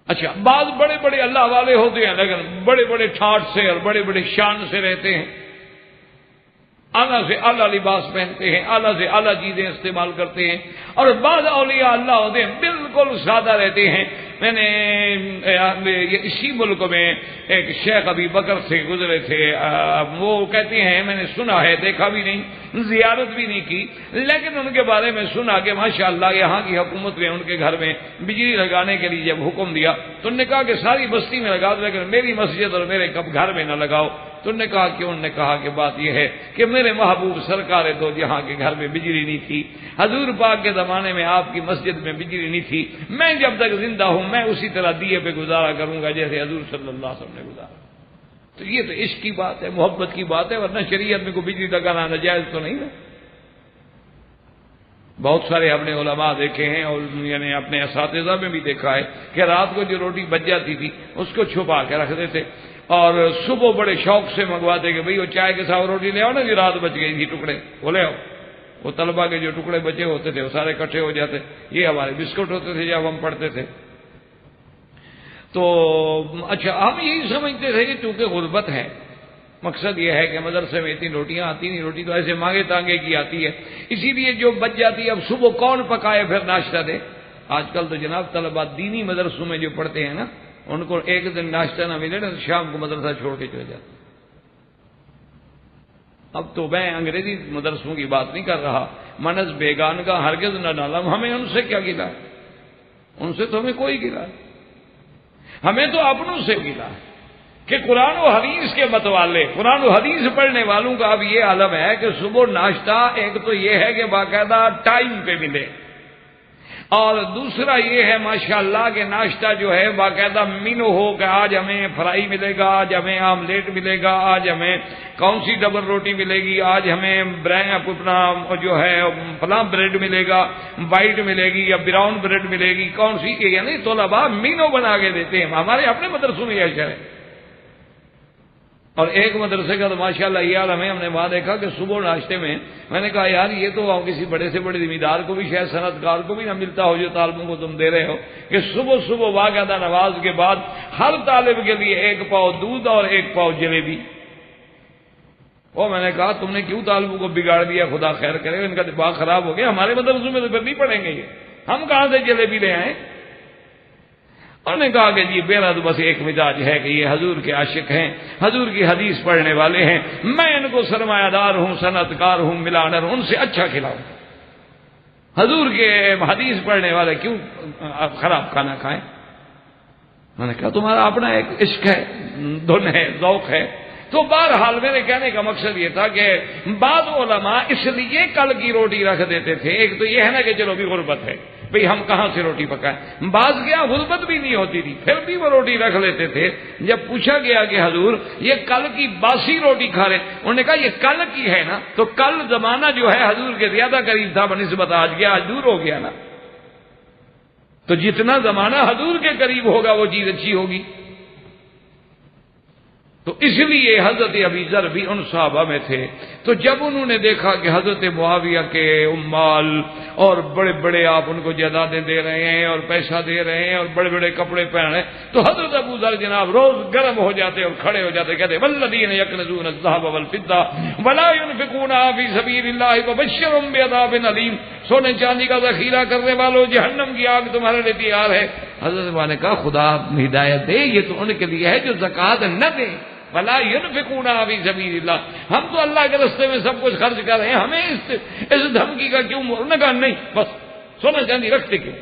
اچھا بعض بڑے بڑے اللہ والے ہوتے ہیں لیکن بڑے بڑے ٹھاٹ سے اور بڑے بڑے شان سے رہتے ہیں، اعلیٰ سے اعلیٰ لباس پہنتے ہیں، اعلیٰ سے اعلیٰ چیزیں استعمال کرتے ہیں. اور بعض اولیاء اللہ ہوتے ہیں بالکل سادہ رہتے ہیں. میں نے اسی ملک میں ایک شیخ ابی بکر سے گزرے تھے، وہ کہتے ہیں میں نے سنا ہے، دیکھا بھی نہیں، زیارت بھی نہیں کی، لیکن ان کے بارے میں سنا کہ ماشاءاللہ یہاں کی حکومت نے ان کے گھر میں بجلی لگانے کے لیے جب حکم دیا تو انہوں نے کہا کہ ساری بستی میں لگا دو لیکن میری مسجد اور میرے گھر میں نہ لگاؤ. تو انہوں نے کہا کہ انہوں نے کہا کہ بات یہ ہے کہ میرے محبوب سرکار دو جہاں کے گھر میں بجلی نہیں تھی، حضور پاک کے زمانے میں آپ کی مسجد میں بجلی نہیں تھی، میں جب تک زندہ ہوں میں اسی طرح دیے پہ گزارا کروں گا جیسے حضور صلی اللہ علیہ وسلم نے گزارا. تو یہ تو عشق کی بات ہے، محبت کی بات ہے، ورنہ شریعت میں کوئی بجلی لگانا ناجائز تو نہیں نا. بہت سارے اپنے علماء دیکھے ہیں اور یعنی اپنے اساتذہ میں بھی دیکھا ہے کہ رات کو جو روٹی بچ جاتی تھی اس کو چھپا کے رکھ دیتے اور صبح بڑے شوق سے منگواتے کہ بھئی وہ چائے کے ساتھ روٹی لے آؤ نا، جو رات بچ گئی تھی ٹکڑے وہ لے آؤ. وہ طلبہ کے جو ٹکڑے بچے ہوتے تھے وہ سارے اکٹھے ہو جاتے. یہ ہمارے بسکٹ ہوتے تھے جب ہم پڑھتے تھے. تو اچھا ہم یہی سمجھتے تھے کہ چونکہ غربت ہے، مقصد یہ ہے کہ مدرسے میں اتنی روٹیاں آتی نہیں، روٹی تو ایسے مانگے تانگے کی آتی ہے، اسی لیے جو بچ جاتی ہے اب صبح کون پکائے پھر ناشتہ دے. آج کل تو جناب طلبہ دینی مدرسوں میں جو پڑھتے ہیں نا، ان کو ایک دن ناشتہ نہ ملے نا تو شام کو مدرسہ چھوڑ کے چلے جاتے. اب تو میں انگریزی مدرسوں کی بات نہیں کر رہا، منس بیگان کا ہرگز نہ ڈالم، ہمیں ان سے کیا گلا ہے؟ ان سے تو ہمیں کوئی گلا ہے، ہمیں تو اپنوں سے گلا ہے کہ قرآن و حدیث کے متوالے، قرآن و حدیث پڑھنے والوں کا اب یہ عالم ہے کہ صبح ناشتہ ایک تو یہ ہے کہ باقاعدہ ٹائم پہ ملے، اور دوسرا یہ ہے ماشاءاللہ کہ ناشتہ جو ہے باقاعدہ مینو ہو کہ آج ہمیں فرائی ملے گا، آج ہمیں آملیٹ ملے گا، آج ہمیں کون سی ڈبل روٹی ملے گی، آج ہمیں اپنا جو ہے فلاں بریڈ ملے گا، وائٹ ملے گی یا براؤن بریڈ ملے گی، کون سی، یعنی طلباء مینو بنا کے دیتے ہیں. ہمارے اپنے مدرسوں میں یہ ہے. اور ایک مدرسے کا تو ماشاءاللہ یار ہم نے وہاں دیکھا کہ صبح ناشتے میں نے کہا یار یہ تو کسی بڑے سے بڑے زمیندار کو بھی شاید صنعت کار کو بھی نہ ملتا ہو جو طالبوں کو تم دے رہے ہو کہ صبح صبح باقاعدہ نماز کے بعد ہر طالب کے لیے 1 پاؤ دودھ اور 1 پاؤ جلیبی. وہ میں نے کہا تم نے کیوں طالبوں کو بگاڑ دیا، خدا خیر کرے، ان کا دماغ خراب ہو گیا. ہمارے مدرسوں میں تو پھر نہیں پڑھیں گے یہ، ہم کہاں سے جلیبی لے آئیں. انہوں نے کہا کہ جی میرا تو بس ایک مزاج ہے کہ یہ حضور کے عاشق ہیں، حضور کی حدیث پڑھنے والے ہیں، میں ان کو سرمایہ دار ہوں، صنعت کار ہوں، ملانر ہوں، ان سے اچھا کھلاؤں. حضور کے حدیث پڑھنے والے کیوں خراب کھانا کھائیں. میں نے کہا تمہارا اپنا ایک عشق ہے، دھن ہے، ذوق ہے. تو بہرحال میرے کہنے کا مقصد یہ تھا کہ بعض علماء اس لیے کل کی روٹی رکھ دیتے تھے. ایک تو یہ ہے نا کہ چلو بھی غربت ہے، بھئی ہم کہاں سے روٹی پکائیں. بعض کیا غربت بھی نہیں ہوتی تھی پھر بھی وہ روٹی رکھ لیتے تھے. جب پوچھا گیا کہ حضور یہ کل کی باسی روٹی کھا رہے، انہوں نے کہا یہ کل کی ہے نا، تو کل زمانہ جو ہے حضور کے زیادہ قریب تھا بنسبت آج کے، آج دور ہو گیا نا. تو جتنا زمانہ حضور کے قریب ہوگا وہ چیز اچھی ہوگی. تو اس لیے حضرت ابی ذر بھی ان صحابہ میں تھے. تو جب انہوں نے دیکھا کہ حضرت معاویہ کے امال اور بڑے بڑے آپ ان کو جائیدادیں دے رہے ہیں اور پیسہ دے رہے ہیں اور بڑے بڑے کپڑے پہن رہے ہیں، تو حضرت ابو ذر جناب روز گرم ہو جاتے اور کھڑے ہو جاتے، کہتے والذین یکنزون الذهب والفضة ولا ينفقونها في سبيل الله فبشرهم بعذاب الیم. سونے چاندی کا ذخیرہ کرنے والوں، جہنم کی آگ تمہارے لیے تیار ہے. حضرت نے کہا خدا ہدایت دے، یہ تو ان کے لیے ہے جو زکوٰۃ نہ دیں. ولا ينفقونها في سبيل الله، ہم تو اللہ کے راستے میں سب کچھ خرچ کر رہے ہیں، ہمیں اس دھمکی کا کیوں؟ انہوں نے کہا نہیں بس سونا چاندی رکھتے کیوں.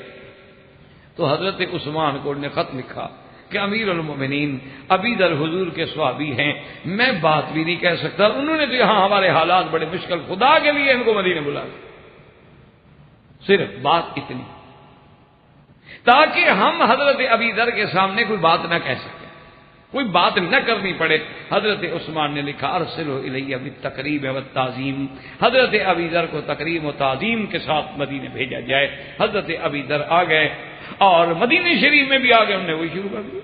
تو حضرت عثمان کو نے خط لکھا کہ امیر المومنین ابی ذر حضور کے صحابی ہیں، میں بات بھی نہیں کہہ سکتا. انہوں نے تو یہاں ہمارے حالات بڑے مشکل، خدا کے لیے ان کو مدینے بلا دیا. صرف بات اتنی تاکہ ہم حضرت ابی ذر کے سامنے کوئی بات نہ کہہ سکیں، کوئی بات نہ کرنی پڑے. حضرت عثمان نے لکھا ارسلہ الیہ بالتقریب والتعظیم، حضرت ابی ذر کو تقریب و تعظیم کے ساتھ مدینے بھیجا جائے. حضرت ابی ذر آ گئے اور مدینہ شریف میں بھی آ گئے، انہوں نے وہی شروع کر دیا.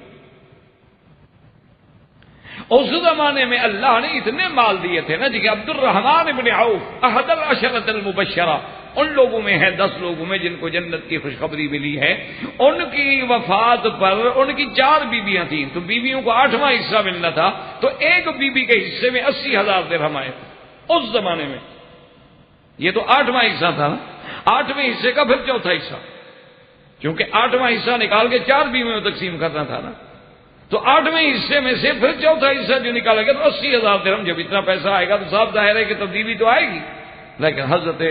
اس زمانے میں اللہ نے اتنے مال دیے تھے نا جی کہ عبد الرحمن بن عوف احد العشرۃ المبشرہ، ان لوگوں میں ہے 10 لوگوں میں جن کو جنت کی خوشخبری ملی ہے. ان کی وفات پر ان کی 4 بیویاں تھیں، تو بیویوں کو 8واں حصہ ملنا تھا، تو ایک بیوی کے حصے میں 80,000 درہم آئے تھے اس زمانے میں. یہ تو 8واں حصہ تھا، 8ویں حصے کا پھر 4تھا حصہ، کیونکہ 8واں حصہ نکال کے 4 بیویوں میں تقسیم کرنا تھا نا. تو 8ویں حصے میں سے پھر 4تھا حصہ جو نکالا گیا تو 80,000 درہم. جب اتنا پیسہ آئے گا تو صاف ظاہر ہے کہ تبدیلی تو آئے گی. لیکن حضرت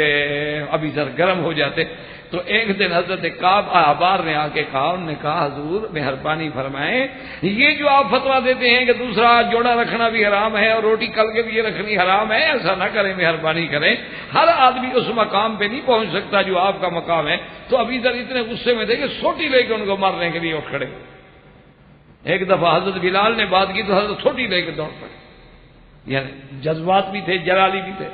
ابی ذر گرم ہو جاتے. تو ایک دن حضرت کعب احبار نے آ کے کہا، انہوں نے کہا حضور مہربانی فرمائیں، یہ جو آپ فتویٰ دیتے ہیں کہ دوسرا جوڑا رکھنا بھی حرام ہے اور روٹی کل کے لیے رکھنی حرام ہے، ایسا نہ کریں، مہربانی کریں. ہر آدمی اس مقام پہ نہیں پہنچ سکتا جو آپ کا مقام ہے. تو ابی ذر اتنے غصے میں تھے کہ سوٹی لے کے ان کو مارنے کے لیے اٹھ کھڑے. ایک دفعہ حضرت بلال نے بات کی تو حضرت سوٹی لے کے دوڑ پڑے. یعنی جذبات بھی تھے، جلالی بھی تھے.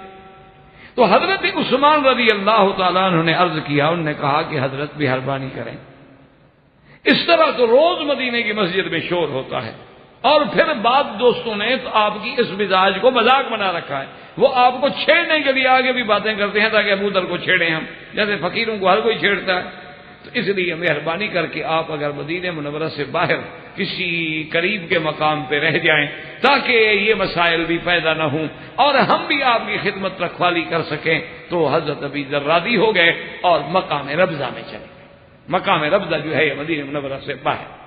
تو حضرت عثمان رضی اللہ تعالیٰ عنہ نے عرض کیا، انہوں نے کہا کہ حضرت مہربانی کریں، اس طرح تو روز مدینے کی مسجد میں شور ہوتا ہے. اور پھر بعض دوستوں نے تو آپ کی اس مزاج کو مذاق بنا رکھا ہے، وہ آپ کو چھیڑنے کے لیے آگے بھی باتیں کرتے ہیں تاکہ ابو ذر کو چھیڑیں ہم، جیسے فقیروں کو ہر کوئی چھیڑتا ہے. تو اس لیے مہربانی کر کے آپ اگر مدینہ منورہ سے باہر کسی قریب کے مقام پہ رہ جائیں تاکہ یہ مسائل بھی پیدا نہ ہوں اور ہم بھی آپ کی خدمت رکھوالی کر سکیں. تو حضرت ابی ذر راضی ہو گئے اور مقام ربضہ میں چلے گئے. مقام ربضہ جو ہے یہ مدینہ منورہ سے باہر.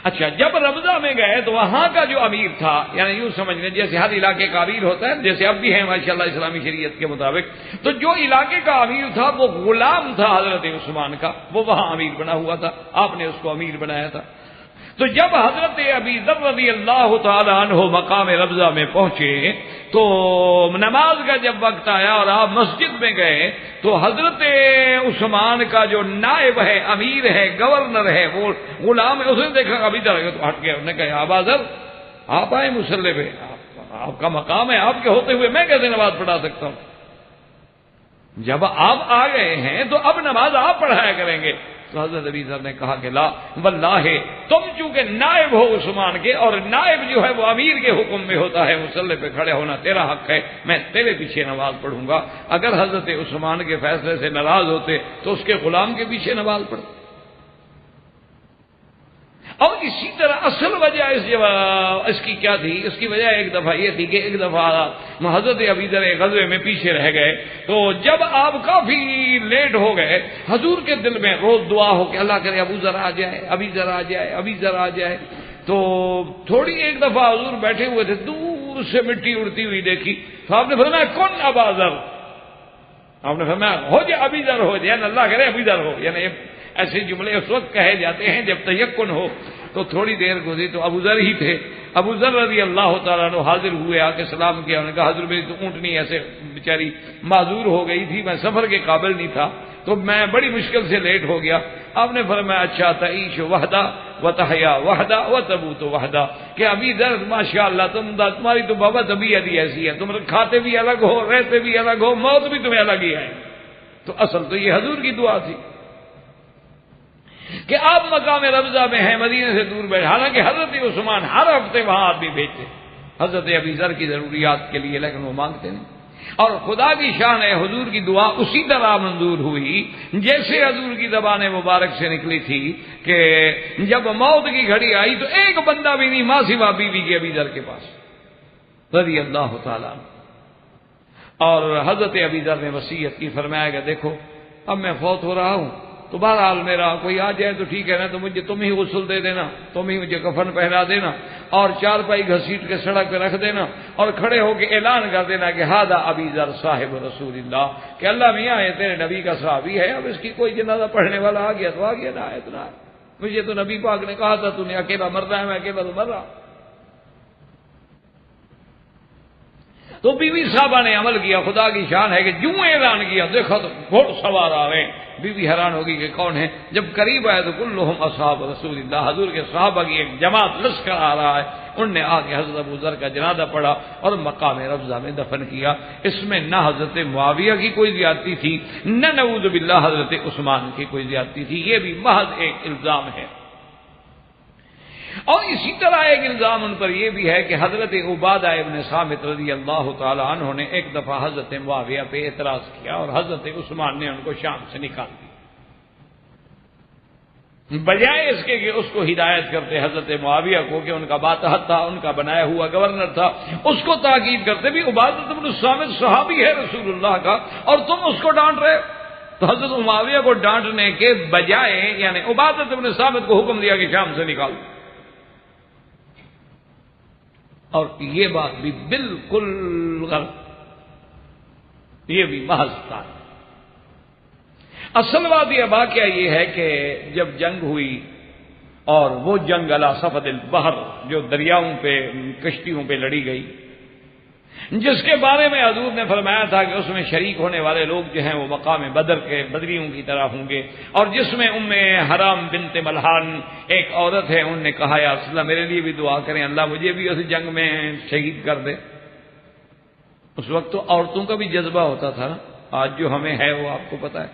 اچھا، جب ربضہ میں گئے تو وہاں کا جو امیر تھا، یعنی یوں سمجھ لیں جیسے ہر علاقے کا امیر ہوتا ہے، جیسے اب بھی ہے ماشاءاللہ اسلامی شریعت کے مطابق، تو جو علاقے کا امیر تھا وہ غلام تھا حضرت عثمان کا، وہ وہاں امیر بنا ہوا تھا، آپ نے اس کو امیر بنایا تھا. تو جب حضرت ابی ذر رضی اللہ تعالی عنہ مقام ربضہ میں پہنچے تو نماز کا جب وقت آیا اور آپ مسجد میں گئے تو حضرت عثمان کا جو نائب ہے، امیر ہے، گورنر ہے، وہ غلام ہے، اس نے دیکھا ابھی ذر تو ہٹ گیا، انہوں نے کہا ابا ذر آپ آئے مصلی پہ، آپ کا مقام ہے، آپ کے ہوتے ہوئے میں کیسے نماز پڑھا سکتا ہوں؟ جب آپ آ گئے ہیں تو اب نماز آپ پڑھایا کریں گے۔ تو حضرت ابی ذر نے کہا کہ لا واللہ، تم چونکہ نائب ہو عثمان کے، اور نائب جو ہے وہ امیر کے حکم میں ہوتا ہے، مصلی پہ کھڑے ہونا تیرا حق ہے، میں تیرے پیچھے نماز پڑھوں گا۔ اگر حضرت عثمان کے فیصلے سے ناراض ہوتے تو اس کے غلام کے پیچھے نماز پڑھتے۔ اور اسی طرح اصل وجہ اس کی کیا تھی؟ اس کی وجہ ایک دفعہ یہ تھی کہ ایک دفعہ حضرت ابی ذر غزوے میں پیچھے رہ گئے، تو جب آپ کافی لیٹ ہو گئے، حضور کے دل میں روز دعا ہو کہ اللہ کرے ابو ذر آ جائے، ابی ذر آ جائے، ابی ذر آ جائے۔ تو تھوڑی ایک دفعہ حضور بیٹھے ہوئے تھے، دور سے مٹی اڑتی ہوئی دیکھی، تو آپ نے فرمایا کون ابا ذر؟ آپ نے فرمایا ہو جائے ابی ذر ہو جائے، اللہ کرے ابی ذر ہو، یعنی ایسے جملے اس وقت کہے جاتے ہیں جب تیقن ہو۔ تو تھوڑی دیر گزری تو ابو ذر ہی تھے، ابو ذر رضی اللہ تعالیٰ عنہ حاضر ہوئے، آ کے سلام کیا، انہوں نے کہا حضور میری تو اونٹنی ایسے بیچاری معذور ہو گئی تھی، میں سفر کے قابل نہیں تھا تو میں بڑی مشکل سے لیٹ ہو گیا۔ آپ نے فرمایا اچھا تعیش وحدہ وتحیا وحدہ وتموت وحدہ، کہ ابی ذر ماشاء اللہ تمہاری تو بابا طبیعت ہی ایسی ہے، تم کھاتے بھی الگ ہو، رہتے بھی الگ ہو، موت بھی تمہیں الگ ہی ہے۔ تو اصل تو یہ حضور کی دعا تھی کہ آپ مقام ربضہ میں ہیں، مدینے سے دور بیٹھے، حالانکہ حضرت عثمان ہر ہفتے وہاں آدمی بھیجتے حضرت ابی ذر کی ضروریات کے لیے، لیکن وہ مانگتے نہیں۔ اور خدا کی شان ہے حضور کی دعا اسی طرح منظور ہوئی جیسے حضور کی زبان مبارک سے نکلی تھی کہ جب موت کی گھڑی آئی تو ایک بندہ بھی نہیں ماں سوا بیوی کے ابی ذر کے پاس رضی اللہ تعالیٰ۔ اور حضرت ابی ذر نے وصیت کی، فرمایا کہ دیکھو اب میں فوت ہو رہا ہوں تو بہرحال میرا کوئی آ جائے تو ٹھیک ہے نا، تو مجھے تم ہی غسل دے دینا، تم ہی مجھے کفن پہنا دینا، اور چارپائی گھسیٹ کے سڑک پہ رکھ دینا، اور کھڑے ہو کے اعلان کر دینا کہ ہذا ابی ذر صاحب رسول اللہ، کہ اللہ میاں ہے تیرے نبی کا صحابی ہے، اب اس کی کوئی جنازہ پڑھنے والا آ گیا تو آ گیا، نہ آئے تو نہ آئے، مجھے تو نبی پاک نے کہا تھا تو نے اکیلا مرنا ہے، میں اکیلا تو مر رہا۔ تو بیوی صاحبہ نے عمل کیا، خدا کی شان ہے کہ جوں اعلان کیا دیکھا تو گھوڑ سوار آ رہے ہیں، بیوی حیران ہوگی کہ کون ہے، جب قریب آئے تو کلہم اصحاب رسول اللہ، حضور کے صحابہ کی ایک جماعت لشکر آ رہا ہے، انہوں نے آ کے حضرت ابو ذر کا جنازہ پڑھا اور مقام ربضہ میں دفن کیا۔ اس میں نہ حضرت معاویہ کی کوئی زیادتی تھی، نہ نعوذ باللہ حضرت عثمان کی کوئی زیادتی تھی، یہ بھی محض ایک الزام ہے۔ اور اسی طرح ایک الزام ان پر یہ بھی ہے کہ حضرت عبادہ ابن صامت رضی اللہ تعالی عنہ نے ایک دفعہ حضرت معاویہ پہ اعتراض کیا اور حضرت عثمان نے ان کو شام سے نکال دیا، بجائے اس کے کہ اس کو ہدایت کرتے حضرت معاویہ کو کہ ان کا ماتحت تھا، ان کا بنایا ہوا گورنر تھا، اس کو تاکید کرتے بھی عبادہ ابن صامت صحابی ہے رسول اللہ کا اور تم اس کو ڈانٹ رہے ہو۔ تو حضرت معاویہ کو ڈانٹنے کے بجائے یعنی عبادہ ابن صامت کو حکم دیا کہ شام سے نکال دو۔ اور یہ بات بھی بالکل غلط، یہ بھی محض تھا۔ اصل بات یہ واقعہ یہ ہے کہ جب جنگ ہوئی اور وہ جنگ علی صفد البحر جو دریاؤں پہ کشتیوں پہ لڑی گئی، جس کے بارے میں حضور نے فرمایا تھا کہ اس میں شریک ہونے والے لوگ جو ہیں وہ مقام بدر کے بدریوں کی طرح ہوں گے، اور جس میں حرام بنت ملحان ایک عورت ہے، انہوں نے کہا یا رسول اللہ میرے لیے بھی دعا کریں، اللہ مجھے بھی اس جنگ میں شہید کر دے۔ اس وقت تو عورتوں کا بھی جذبہ ہوتا تھا نا، آج جو ہمیں ہے وہ آپ کو پتا ہے،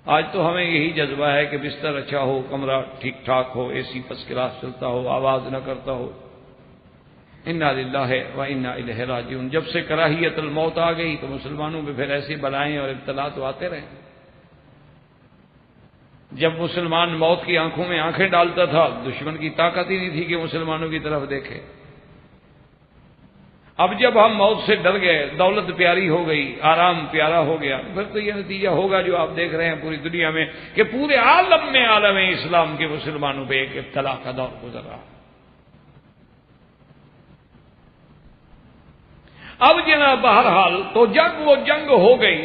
آج تو ہمیں یہی جذبہ ہے کہ بستر اچھا ہو، کمرہ ٹھیک ٹھاک ہو، اے سی فرسٹ کلاس چلتا ہو، آواز نہ کرتا ہو۔ انا للہ و انا الیہ راجعون۔ جب سے کراہیت الموت آ گئی تو مسلمانوں پہ پھر ایسی بلائیں اور ابتلا تو آتے رہے۔ جب مسلمان موت کی آنکھوں میں آنکھیں ڈالتا تھا دشمن کی طاقت ہی نہیں تھی کہ مسلمانوں کی طرف دیکھے۔ اب جب ہم موت سے ڈر گئے، دولت پیاری ہو گئی، آرام پیارا ہو گیا، پھر تو یہ نتیجہ ہوگا جو آپ دیکھ رہے ہیں پوری دنیا میں کہ پورے عالم میں عالم اسلام کے مسلمانوں پہ ایک ابتلا کا دور گزر رہا۔ اب جناب بہرحال تو وہ جنگ ہو گئی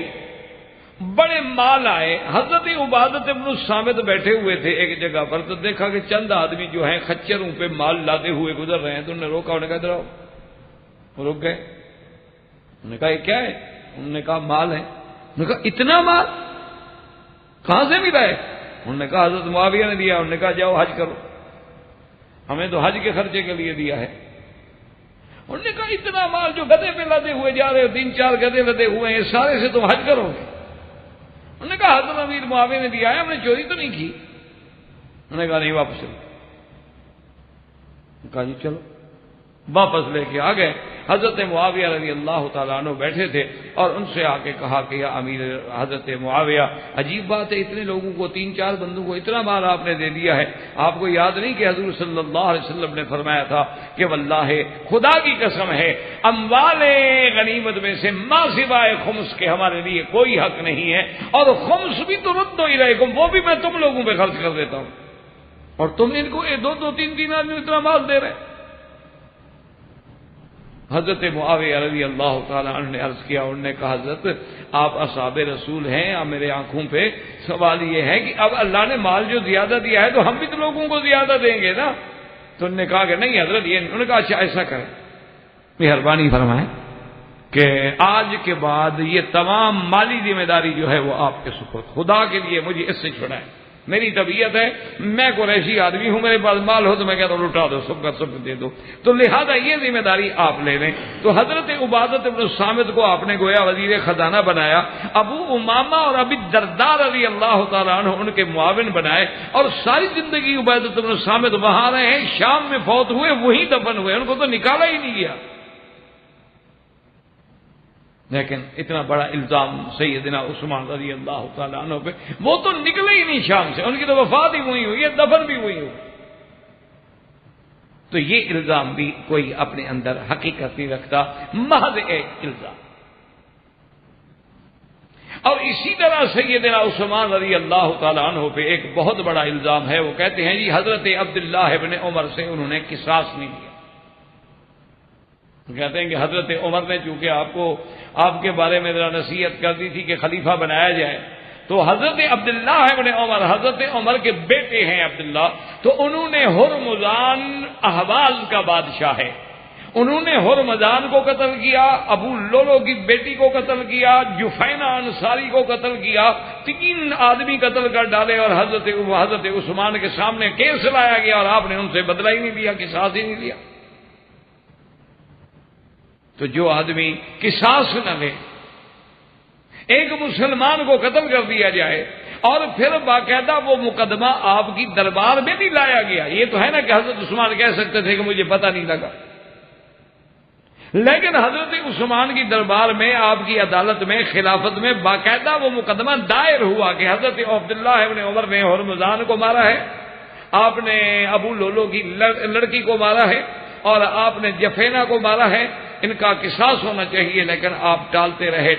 بڑے مال آئے. حضرت عبادت بن الصامت بیٹھے ہوئے تھے ایک جگہ پر, تو دیکھا کہ چند آدمی جو ہیں خچروں پہ مال لاتے ہوئے گزر رہے ہیں, تو انہوں نے روکا, انہوں نے کہا ادھر آؤ. رک گئے. انہوں نے کہا یہ کیا ہے؟ انہوں نے کہا مال ہے. انہوں نے کہا اتنا مال کہاں سے ملا ہے؟ انہوں نے کہا حضرت معاویہ نے دیا. انہوں نے کہا جاؤ حج کرو, ہمیں تو حج کے خرچے کے لیے دیا ہے. انہوں نے کہا اتنا مال جو گدھے پہ لدے ہوئے جا رہے ہو, 3-4 گدھے لدے ہوئے ہیں, سارے سے تم حج کرو گے؟ انہوں نے کہا حضرت امیر معاویہ نے دیا ہے, ہم نے چوری تو نہیں کی. انہوں نے کہا نہیں, واپس چلو. کہا جی چلو. واپس لے کے آ گئے. حضرت معاویہ رضی اللہ تعالیٰ عنہ بیٹھے تھے اور ان سے آ کے کہا کہ یا امیر حضرت معاویہ, عجیب بات ہے, اتنے لوگوں کو 3-4 بندوں کو اتنا مال آپ نے دے دیا ہے. آپ کو یاد نہیں کہ حضور صلی اللہ علیہ وسلم نے فرمایا تھا کہ واللہ خدا کی قسم ہے, اموال غنیمت میں سے ما سوائے خمس کے ہمارے لیے کوئی حق نہیں ہے, اور خمس بھی تو رد الیکم, وہ بھی میں تم لوگوں پہ خرچ کر دیتا ہوں, اور تم ان کو 2-3 آدمی اتنا مال دے رہے ہیں. حضرت معاویہ رضی اللہ تعالیٰ عنہ نے عرض کیا, انہوں نے کہا حضرت آپ اصحاب رسول ہیں, اب میرے آنکھوں پہ سوال یہ ہے کہ اب اللہ نے مال جو زیادہ دیا ہے تو ہم بھی تو لوگوں کو زیادہ دیں گے نا. تو انہوں نے کہا کہ نہیں حضرت یہ نہیں. انہوں نے کہا اچھا ایسا کریں, مہربانی فرمائیں کہ آج کے بعد یہ تمام مالی ذمہ داری جو ہے وہ آپ کے سپرد, خدا کے لیے مجھے اس سے چھڑائیں. میری طبیعت ہے, میں قریشی آدمی ہوں, میرے پاس مال ہو تو میں کہتا ہوں لٹا دو, سب کا سب دے دو, تو لہذا یہ ذمہ داری آپ لے لیں. تو حضرت عبادت بن الصامت کو آپ نے گویا وزیر خزانہ بنایا, ابو امامہ اور ابی الدرداء رضی اللہ تعالیٰ عنہ ان کے معاون بنائے, اور ساری زندگی عبادت بن الصامت وہاں رہے ہیں. شام میں فوت ہوئے, وہیں دفن ہوئے, ان کو تو نکالا ہی نہیں گیا. لیکن اتنا بڑا الزام سیدنا عثمان رضی اللہ تعالیٰ عنہ پہ, وہ تو نکلے ہی نہیں شام سے, ان کی تو وفات ہی وہی ہوئی ہے, دفن بھی وہی ہوئی. تو یہ الزام بھی کوئی اپنے اندر حقیقت نہیں رکھتا, محض ایک الزام. اور اسی طرح سیدنا عثمان رضی اللہ تعالیٰ عنہ پہ ایک بہت بڑا الزام ہے. وہ کہتے ہیں جی حضرت عبداللہ ابن عمر سے انہوں نے قصاص نہیں لیا. کہتے ہیں کہ حضرت عمر نے چونکہ آپ کے بارے میں ذرا نصیحت کر دی تھی کہ خلیفہ بنایا جائے, تو حضرت عبداللہ ابن عمر, حضرت عمر کے بیٹے ہیں عبداللہ, تو انہوں نے ہرمزان احواز کا بادشاہ ہے, انہوں نے ہرمزان کو قتل کیا, ابو لولو کی بیٹی کو قتل کیا, جفینہ انصاری کو قتل کیا, 3 آدمی قتل کر ڈالے, اور حضرت عثمان کے سامنے کیس لایا گیا, اور آپ نے ان سے بدلہ ہی نہیں لیا, قصاص ہی نہیں لیا. تو جو آدمی قصاص نہ لے, ایک مسلمان کو قتل کر دیا جائے, اور پھر باقاعدہ وہ مقدمہ آپ کی دربار میں نہیں لایا گیا, یہ تو ہے نا کہ حضرت عثمان کہہ سکتے تھے کہ مجھے پتہ نہیں لگا, لیکن حضرت عثمان کی دربار میں, آپ کی عدالت میں, خلافت میں باقاعدہ وہ مقدمہ دائر ہوا کہ حضرت عبداللہ ابن عمر نے ہرمزان کو مارا ہے, آپ نے ابو لولو کی لڑکی کو مارا ہے, اور آپ نے جفینہ کو مارا ہے, ان کا قصاص ہونا چاہیے, لیکن آپ ٹالتے رہے,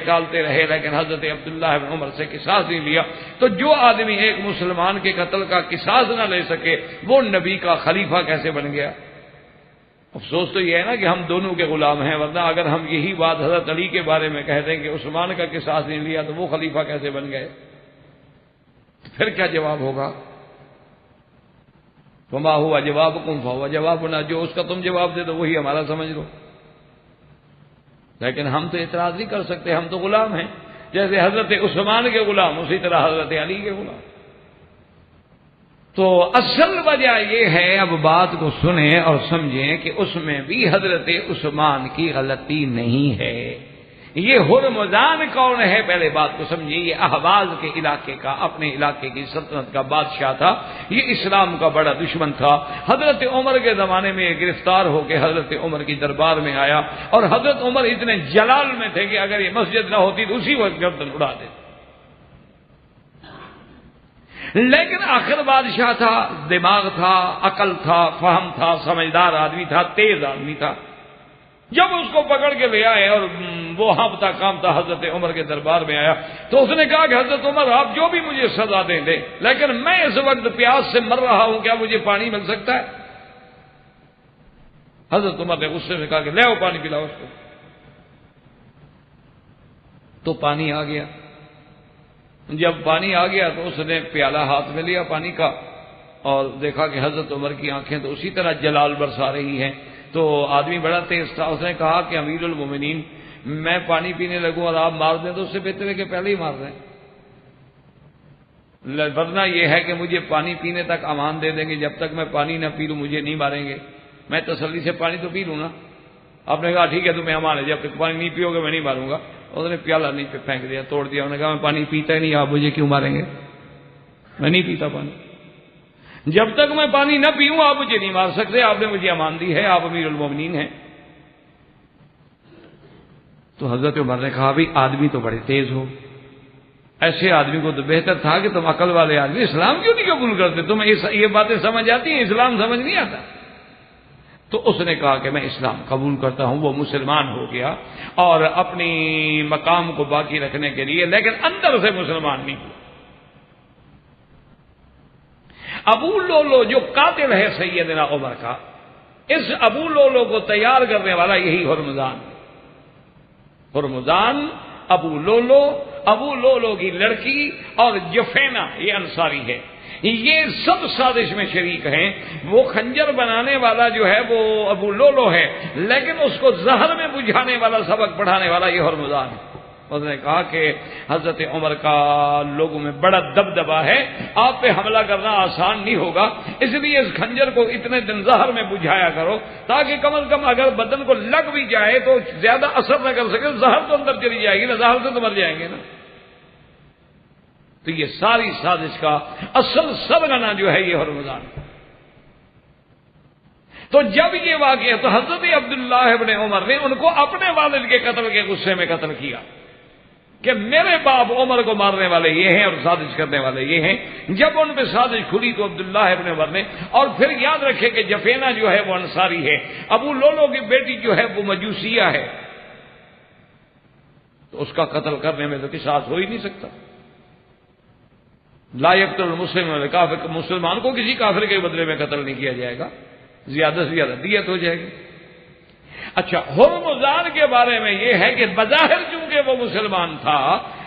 لیکن حضرت عبداللہ ابن عمر سے قصاص نہیں لیا. تو جو آدمی ایک مسلمان کے قتل کا قصاص نہ لے سکے, وہ نبی کا خلیفہ کیسے بن گیا؟ افسوس تو یہ ہے نا کہ ہم دونوں کے غلام ہیں, ورنہ اگر ہم یہی بات حضرت علی کے بارے میں کہہ دیں کہ عثمان کا قصاص نہیں لیا, تو وہ خلیفہ کیسے بن گئے؟ پھر کیا جواب ہوگا؟ فما ہوا جوابکم فہو جوابنا, جو اس کا تم جواب دے دو وہی ہمارا سمجھ لو. لیکن ہم تو اعتراض نہیں کر سکتے, ہم تو غلام ہیں, جیسے حضرت عثمان کے غلام اسی طرح حضرت علی کے غلام. تو اصل وجہ یہ ہے, اب بات کو سنیں اور سمجھیں کہ اس میں بھی حضرت عثمان کی غلطی نہیں ہے. یہ ہرمزان کون ہے؟ پہلے بات کو سمجھیے. یہ احواز کے علاقے کا, اپنے علاقے کی سلطنت کا بادشاہ تھا, یہ اسلام کا بڑا دشمن تھا. حضرت عمر کے زمانے میں یہ گرفتار ہو کے حضرت عمر کی دربار میں آیا, اور حضرت عمر اتنے جلال میں تھے کہ اگر یہ مسجد نہ ہوتی تو اسی وقت گردن اڑا دیتے. لیکن آخر بادشاہ تھا, دماغ تھا, عقل تھا, فہم تھا, سمجھدار آدمی تھا, تیز آدمی تھا. جب اس کو پکڑ کے لے آئے اور وہ ہانپتا کامتا حضرت عمر کے دربار میں آیا, تو اس نے کہا کہ حضرت عمر آپ جو بھی مجھے سزا دیں دیں, لیکن میں اس وقت پیاس سے مر رہا ہوں, کیا مجھے پانی مل سکتا ہے؟ حضرت عمر نے غصے میں کہا کہ لے آؤ پانی پلاؤ اس کو. تو پانی آ گیا. جب پانی آ گیا تو اس نے پیالہ ہاتھ میں لیا پانی کا اور دیکھا کہ حضرت عمر کی آنکھیں تو اسی طرح جلال برسا رہی ہیں. تو آدمی بڑا تیز تھا، اس نے کہا کہ امیر المومنین میں پانی پینے لگوں اور آپ مار دیں تو اس سے بہتر ہے کہ پہلے ہی مار دیں، ورنہ یہ ہے کہ مجھے پانی پینے تک امان دے دیں گے، جب تک میں پانی نہ پی لوں مجھے نہیں ماریں گے، میں تسلی سے پانی تو پی لوں نا. آپ نے کہا ٹھیک ہے تمہیں امان ہے، جب تک پانی نہیں پیو گے میں نہیں ماروں گا. اس نے پیالہ نیچے پھینک دیا، توڑ دیا. انہوں نے کہا میں پانی پیتا ہی نہیں، آپ مجھے کیوں ماریں گے، میں نہیں پیتا پانی، جب تک میں پانی نہ پیوں آپ مجھے نہیں مار سکتے، آپ نے مجھے امان دی ہے، آپ امیر المومنین ہیں. تو حضرت عمر نے کہا بھی آدمی تو بڑے تیز ہو، ایسے آدمی کو تو بہتر تھا کہ تم عقل والے آدمی اسلام کیوں نہیں قبول کرتے، تمہیں یہ باتیں سمجھ آتی ہیں، اسلام سمجھ نہیں آتا. تو اس نے کہا کہ میں اسلام قبول کرتا ہوں. وہ مسلمان ہو گیا اور اپنی مقام کو باقی رکھنے کے لیے، لیکن اندر سے مسلمان نہیں ہوا. ابو لولو جو قاتل ہے سیدنا عمر کا، اس ابو لولو کو تیار کرنے والا یہی ہرمزان. ہرمزان ابو لولو کی لڑکی اور جفینہ یہ انصاری ہے، یہ سب سازش میں شریک ہیں. وہ خنجر بنانے والا جو ہے وہ ابو لولو ہے، لیکن اس کو زہر میں بجھانے والا، سبق پڑھانے والا یہ ہرمزان ہے. اس نے کہا کہ حضرت عمر کا لوگوں میں بڑا دبدبا ہے، آپ پہ حملہ کرنا آسان نہیں ہوگا، اس لیے اس خنجر کو اتنے دن زہر میں بجھایا کرو تاکہ کم از کم اگر بدن کو لگ بھی جائے تو زیادہ اثر نہ کر سکے، زہر تو اندر چلی جائے گی نا، زہر سے تو مر جائیں گے نا. تو یہ ساری سازش کا اصل سرغنہ جو ہے یہ ہرمزان. تو جب یہ واقعہ تو حضرت عبداللہ ابن عمر نے ان کو اپنے والد کے قتل کے غصے میں قتل کیا کہ میرے باپ عمر کو مارنے والے یہ ہیں اور سازش کرنے والے یہ ہیں. جب ان پہ سازش کھلی تو عبداللہ ابن عمر نے، اور پھر یاد رکھے کہ جفینہ جو ہے وہ انصاری ہے، ابو لولو کی بیٹی جو ہے وہ مجوسیہ ہے، تو اس کا قتل کرنے میں تو قصاص ہو ہی نہیں سکتا. لا یقتل المسلم والکافر، مسلمان کو کسی کافر کے بدلے میں قتل نہیں کیا جائے گا، زیادہ سے زیادہ دیت ہو جائے گی. اچھا، ہرمزان کے بارے میں یہ ہے کہ بظاہر چونکہ وہ مسلمان تھا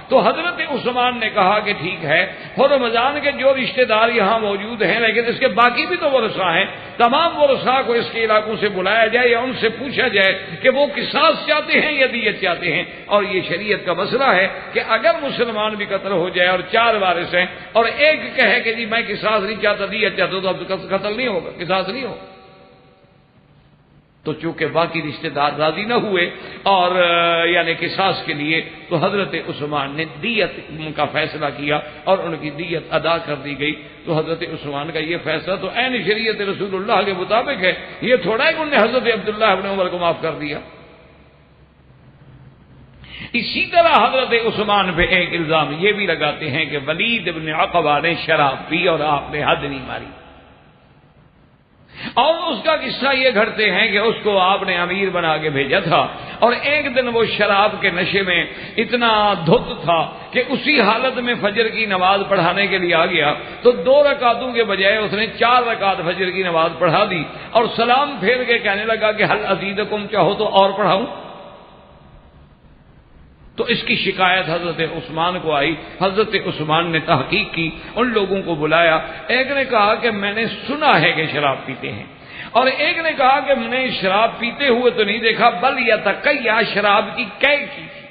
تو حضرت عثمان نے کہا کہ ٹھیک ہے، ہرمزان کے جو رشتہ دار یہاں موجود ہیں لیکن اس کے باقی بھی تو ورثاء ہیں، تمام ورثاء کو اس کے علاقوں سے بلایا جائے یا ان سے پوچھا جائے کہ وہ قصاص چاہتے ہیں یا دیت چاہتے ہیں. اور یہ شریعت کا مسئلہ ہے کہ اگر مسلمان بھی قتل ہو جائے اور 4 وارث ہیں اور ایک کہے کہ جی میں قصاص نہیں چاہتا دیت چاہتا ہوں، تو اب قتل نہیں ہوگا، قصاص نہیں ہوگا. تو چونکہ باقی رشتہ دار راضی نہ ہوئے اور یعنی قصاص کے لیے، تو حضرت عثمان نے دیت کا فیصلہ کیا اور ان کی دیت ادا کر دی گئی. تو حضرت عثمان کا یہ فیصلہ تو عین شریعت رسول اللہ کے مطابق ہے، یہ تھوڑا ہے کہ انہوں نے حضرت عبداللہ ابن عمر کو معاف کر دیا. اسی طرح حضرت عثمان پہ ایک الزام یہ بھی لگاتے ہیں کہ ولید ابن عقبہ نے شراب پی اور آپ نے حد نہیں ماری. اور اس کا قصہ یہ گھڑتے ہیں کہ اس کو آپ نے امیر بنا کے بھیجا تھا اور ایک دن وہ شراب کے نشے میں اتنا دھت تھا کہ اسی حالت میں فجر کی نماز پڑھانے کے لیے آ گیا. تو 2 رکعتوں کے بجائے اس نے 4 رکعت فجر کی نماز پڑھا دی اور سلام پھیر کے کہنے لگا کہ حل ازیدکم، چاہو تو اور پڑھاؤں. تو اس کی شکایت حضرت عثمان کو آئی. حضرت عثمان نے تحقیق کی، ان لوگوں کو بلایا. ایک نے کہا کہ میں نے سنا ہے کہ شراب پیتے ہیں، اور ایک نے کہا کہ میں نے شراب پیتے ہوئے تو نہیں دیکھا، بل یا تقیہ شراب کی قید کی تھی.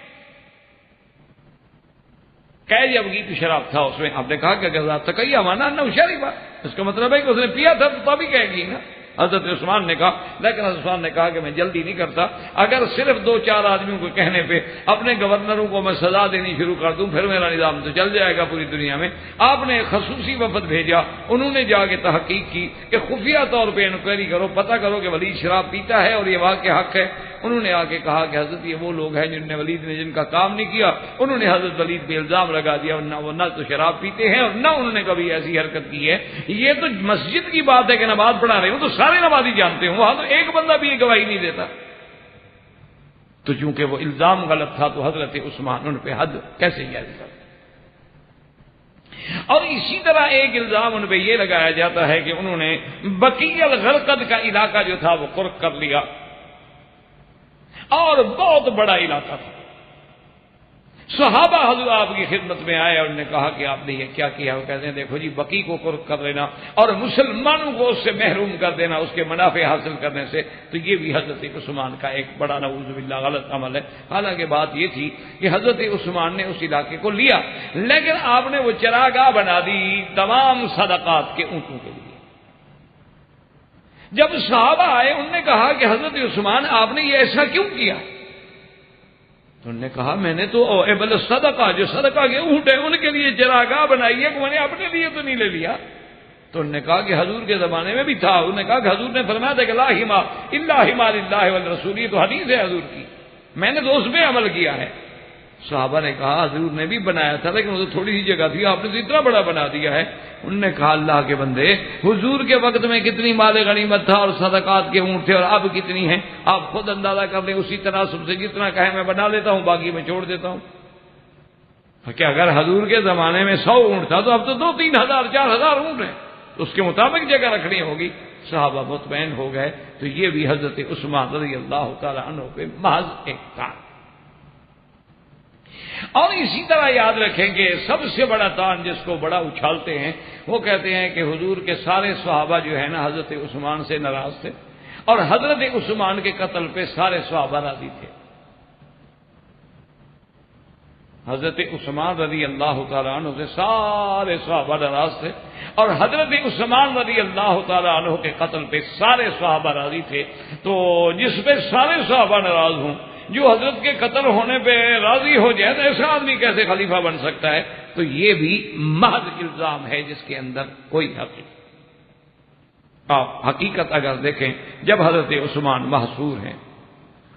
قید یبغی تو شراب تھا اس میں. آپ نے کہا کہ اگر تقیہ مانا نہ شریبہ، اس کا مطلب ہے کہ اس نے پیا تھا تو تبھی کہے گی نا. حضرت عثمان نے کہا، لیکن حضرت عثمان نے کہا کہ میں جلدی نہیں کرتا، اگر صرف 2-4 آدمیوں کو کہنے پہ اپنے گورنروں کو میں سزا دینی شروع کر دوں پھر میرا نظام تو چل جائے گا پوری دنیا میں. آپ نے خصوصی وفد بھیجا، انہوں نے جا کے تحقیق کی کہ خفیہ طور پہ انکوائری کرو، پتہ کرو کہ ولید شراب پیتا ہے اور یہ واقع حق ہے. انہوں نے آ کے کہا کہ حضرت یہ وہ لوگ ہیں جن نے ولید نے جن کا کام نہیں کیا. انہوں نے حضرت ولید پہ الزام لگا دیا، وہ نہ تو شراب پیتے ہیں اور نہ انہوں نے کبھی ایسی حرکت کی ہے. یہ تو مسجد کی بات ہے کہ نماز پڑھا رہے ہوں تو سارے نمازی جانتے ہوں، وہاں تو ایک بندہ بھی یہ گواہی نہیں دیتا. تو چونکہ وہ الزام غلط تھا تو حضرت عثمان ان پہ حد کیسے جاری کر. اور اسی طرح ایک الزام ان پہ یہ لگایا جاتا ہے کہ انہوں نے بقیع الغرقد کا علاقہ جو تھا وہ قرق کر لیا، اور بہت بڑا علاقہ تھا. صحابہ حضور آپ کی خدمت میں آئے اور انہوں نے کہا کہ آپ نے یہ کیا کیا؟ وہ کہتے ہیں دیکھو جی بقی کو قرب کر لینا اور مسلمانوں کو اس سے محروم کر دینا اس کے منافع حاصل کرنے سے، تو یہ بھی حضرت عثمان کا ایک بڑا نعوذ باللہ غلط عمل ہے۔ حالانکہ بات یہ تھی کہ حضرت عثمان نے اس علاقے کو لیا، لیکن آپ نے وہ چراگاہ بنا دی تمام صدقات کے اونٹوں کے لیے۔ جب صحابہ آئے انہوں نے کہا کہ حضرت عثمان آپ نے یہ ایسا کیوں کیا؟ تو انہوں نے کہا میں نے تو ایبل صدقہ، جو صدقہ کے اونٹ ہیں ان کے لیے چراگاہ بنائی ہے، کہ میں نے اپنے لیے تو نہیں لے لیا۔ تو انہوں نے کہا کہ حضور کے زمانے میں بھی تھا، انہوں نے کہا کہ حضور نے فرمایا تھا کہ لا حما الا حمار اللہ والرسول، یہ تو حدیث ہے حضور کی، میں نے تو اس پہ عمل کیا ہے۔ صحابہ نے کہا حضور نے بھی بنایا تھا لیکن وہ تو تھوڑی سی جگہ تھی، آپ نے تو اتنا بڑا بنا دیا ہے۔ انہوں نے کہا اللہ کے بندے، حضور کے وقت میں کتنی مال غنیمت تھا اور صدقات کے اونٹ تھے اور اب کتنی ہیں، آپ خود اندازہ کر لیں، اسی تناسب سے جتنا کہیں میں بنا لیتا ہوں باقی میں چھوڑ دیتا ہوں۔ کہ اگر حضور کے زمانے میں 100 اونٹ تھا تو اب تو 2-3 ہزار 4,000 اونٹ ہیں، تو اس کے مطابق جگہ رکھنی ہوگی۔ صحابہ مطمئن ہو گئے۔ تو یہ بھی حضرت عثمان رضی اللہ تعالی عنہ پہ محض ایک تان۔ اور اسی طرح یاد رکھیں کہ سب سے بڑا تان جس کو بڑا اچھالتے ہیں وہ کہتے ہیں کہ حضور کے سارے صحابہ جو ہے نا حضرت عثمان سے ناراض تھے اور حضرت عثمان کے قتل پہ سارے صحابہ راضی تھے۔ حضرت عثمان رضی اللہ تعالیٰ عنہ سے سارے صحابہ ناراض تھے اور حضرت عثمان رضی اللہ تعالیٰ عنہ کے قتل پہ سارے صحابہ راضی تھے۔ تو جس پہ سارے صحابہ ناراض ہوں، جو حضرت کے قتل ہونے پہ راضی ہو جائے تو ایسا آدمی کیسے خلیفہ بن سکتا ہے؟ تو یہ بھی محض الزام ہے جس کے اندر کوئی حقیقت۔ آپ حقیقت اگر دیکھیں جب حضرت عثمان محصور ہیں۔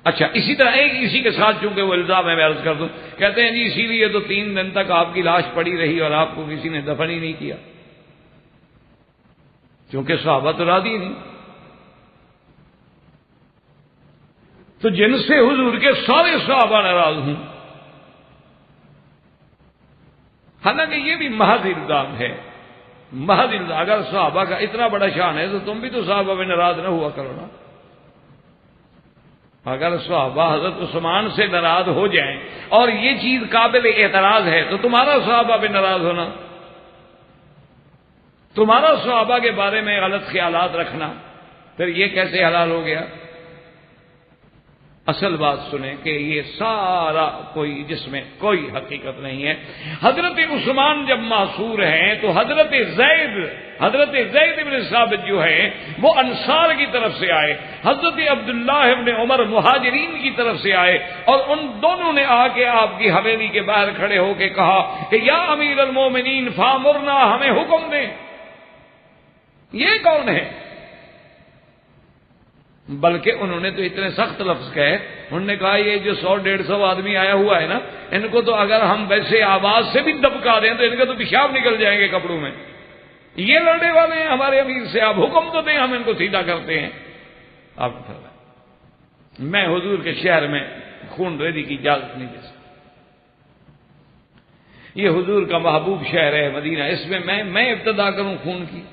اچھا اسی طرح ایک اسی کے ساتھ چونکہ وہ الزام ہے میں عرض کر دوں، کہتے ہیں جی اسی لیے تو 3 دن تک آپ کی لاش پڑی رہی اور آپ کو کسی نے دفن ہی نہیں کیا، کیونکہ صحابہ تو راضی نہیں۔ تو جن سے حضور کے سارے صحابہ ناراض ہوں، حالانکہ یہ بھی محض الزام ہے، محض الزام۔ اگر صحابہ کا اتنا بڑا شان ہے تو تم بھی تو صحابہ میں ناراض نہ ہوا کرو نا۔ اگر صحابہ حضرت عثمان سے ناراض ہو جائیں اور یہ چیز قابل اعتراض ہے تو تمہارا صحابہ پہ ناراض ہونا، تمہارا صحابہ کے بارے میں غلط خیالات رکھنا، پھر یہ کیسے حلال ہو گیا؟ اصل بات سنیں کہ یہ سارا کوئی جس میں کوئی حقیقت نہیں ہے۔ حضرت عثمان جب معصور ہیں تو حضرت زید ابن ثابت جو ہے وہ انصار کی طرف سے آئے، حضرت عبداللہ ابن عمر مہاجرین کی طرف سے آئے، اور ان دونوں نے آ کے آپ کی حویلی کے باہر کھڑے ہو کے کہا کہ یا امیر المومنین فامرنا، ہمیں حکم دیں۔ یہ کون ہے؟ بلکہ انہوں نے تو اتنے سخت لفظ کہے، انہوں نے کہا یہ جو 100-150 آدمی آیا ہوا ہے نا، ان کو تو اگر ہم ویسے آواز سے بھی دبکا دیں تو ان کا تو پیشاب نکل جائیں گے کپڑوں میں، یہ لڑنے والے ہیں ہمارے امیر سے، آپ حکم تو دیں ہم ان کو سیدھا کرتے ہیں۔ آپ میں حضور کے شہر میں خون ریزی کی اجازت نہیں دے سکتا، یہ حضور کا محبوب شہر ہے مدینہ، اس میں میں ابتدا کروں خون کی؟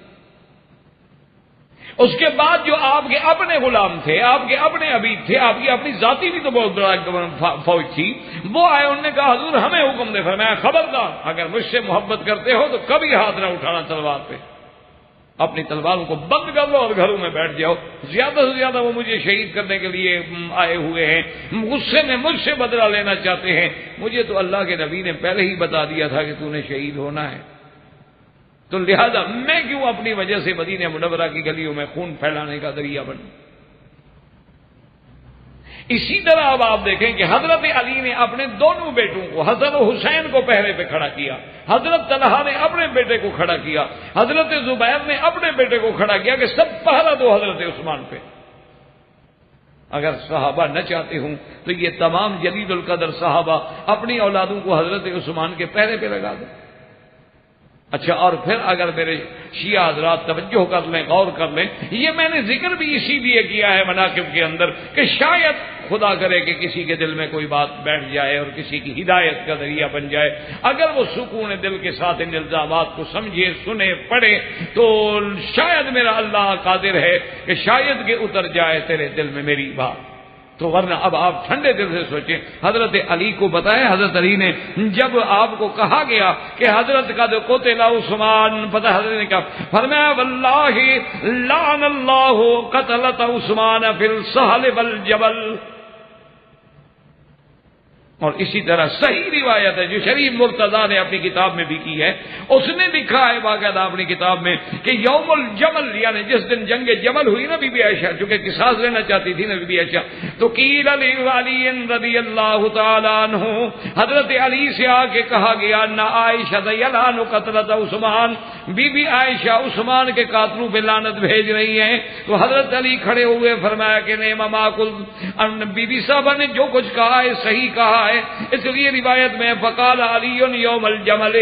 اس کے بعد جو آپ کے اپنے غلام تھے، آپ کے اپنے عبید تھے، آپ کی اپنی ذاتی بھی تو بہت بڑا فوج تھی، وہ آئے، انہوں نے کہا حضور ہمیں حکم دے۔ فرمایا خبردار، اگر مجھ سے محبت کرتے ہو تو کبھی ہاتھ نہ اٹھانا تلوار پہ، اپنی تلواروں کو بند کر لو اور گھروں میں بیٹھ جاؤ۔ زیادہ سے زیادہ وہ مجھے شہید کرنے کے لیے آئے ہوئے ہیں، غصے میں مجھ سے بدلہ لینا چاہتے ہیں، مجھے تو اللہ کے نبی نے پہلے ہی بتا دیا تھا کہ تو نے شہید ہونا ہے، تو لہذا میں کیوں اپنی وجہ سے مدینہ منورہ کی گلیوں میں خون پھیلانے کا ذریعہ بنوں؟ اسی طرح اب آپ دیکھیں کہ حضرت علی نے اپنے دونوں بیٹوں کو، حضرت حسین کو پہرے پہ کھڑا کیا، حضرت طلحہ نے اپنے بیٹے کو کھڑا کیا، حضرت زبیر نے اپنے بیٹے کو کھڑا کیا کہ سب پہرا دو حضرت عثمان پہ۔ اگر صحابہ نہ چاہتے ہوں تو یہ تمام جلیل القدر صحابہ اپنی اولادوں کو حضرت عثمان کے پہرے پہ لگا دیں۔ اچھا، اور پھر اگر میرے شیعہ حضرات توجہ کر لیں، غور کر لیں، یہ میں نے ذکر بھی اسی لیے کیا ہے مناقب کے اندر کہ شاید خدا کرے کہ کسی کے دل میں کوئی بات بیٹھ جائے اور کسی کی ہدایت کا ذریعہ بن جائے، اگر وہ سکون دل کے ساتھ ان الزامات کو سمجھے، سنے، پڑھے تو شاید میرا اللہ قادر ہے کہ شاید کہ اتر جائے تیرے دل میں میری بات۔ تو ورنہ اب آپ ٹھنڈے دل سے سوچیں، حضرت علی کو بتائیں، حضرت علی نے جب آپ کو کہا گیا کہ حضرت کا قتل عثمان، پتہ حضرت نے کہا، فرمایا واللہ لعن اللہ قتلت عثمان فی السہل والجبل. اور اسی طرح صحیح روایت ہے جو شریف مرتضیٰ نے اپنی کتاب میں بھی کی ہے، اس نے لکھا ہے باقاعدہ اپنی کتاب میں کہ یوم الجمل، یعنی جس دن جنگ جمل ہوئی نا بی بی عائشہ، چونکہ قصاص لینا چاہتی تھی نا بی بی عائشہ، تو قیل علی رضی اللہ تعالی عنہ، حضرت علی سے آ کے کہا گیا نہ عائشہ یلعن قتلۃ عثمان، بی بی عائشہ عثمان کے قاتلوں پہ لعنت بھیج رہی ہیں. تو حضرت علی کھڑے ہوئے فرمایا کہ نعم ما قلت، بی بی صاحبہ نے جو کچھ کہا ہے صحیح کہا ہے. اس لیے روایت میں فقال علی یوم الجمل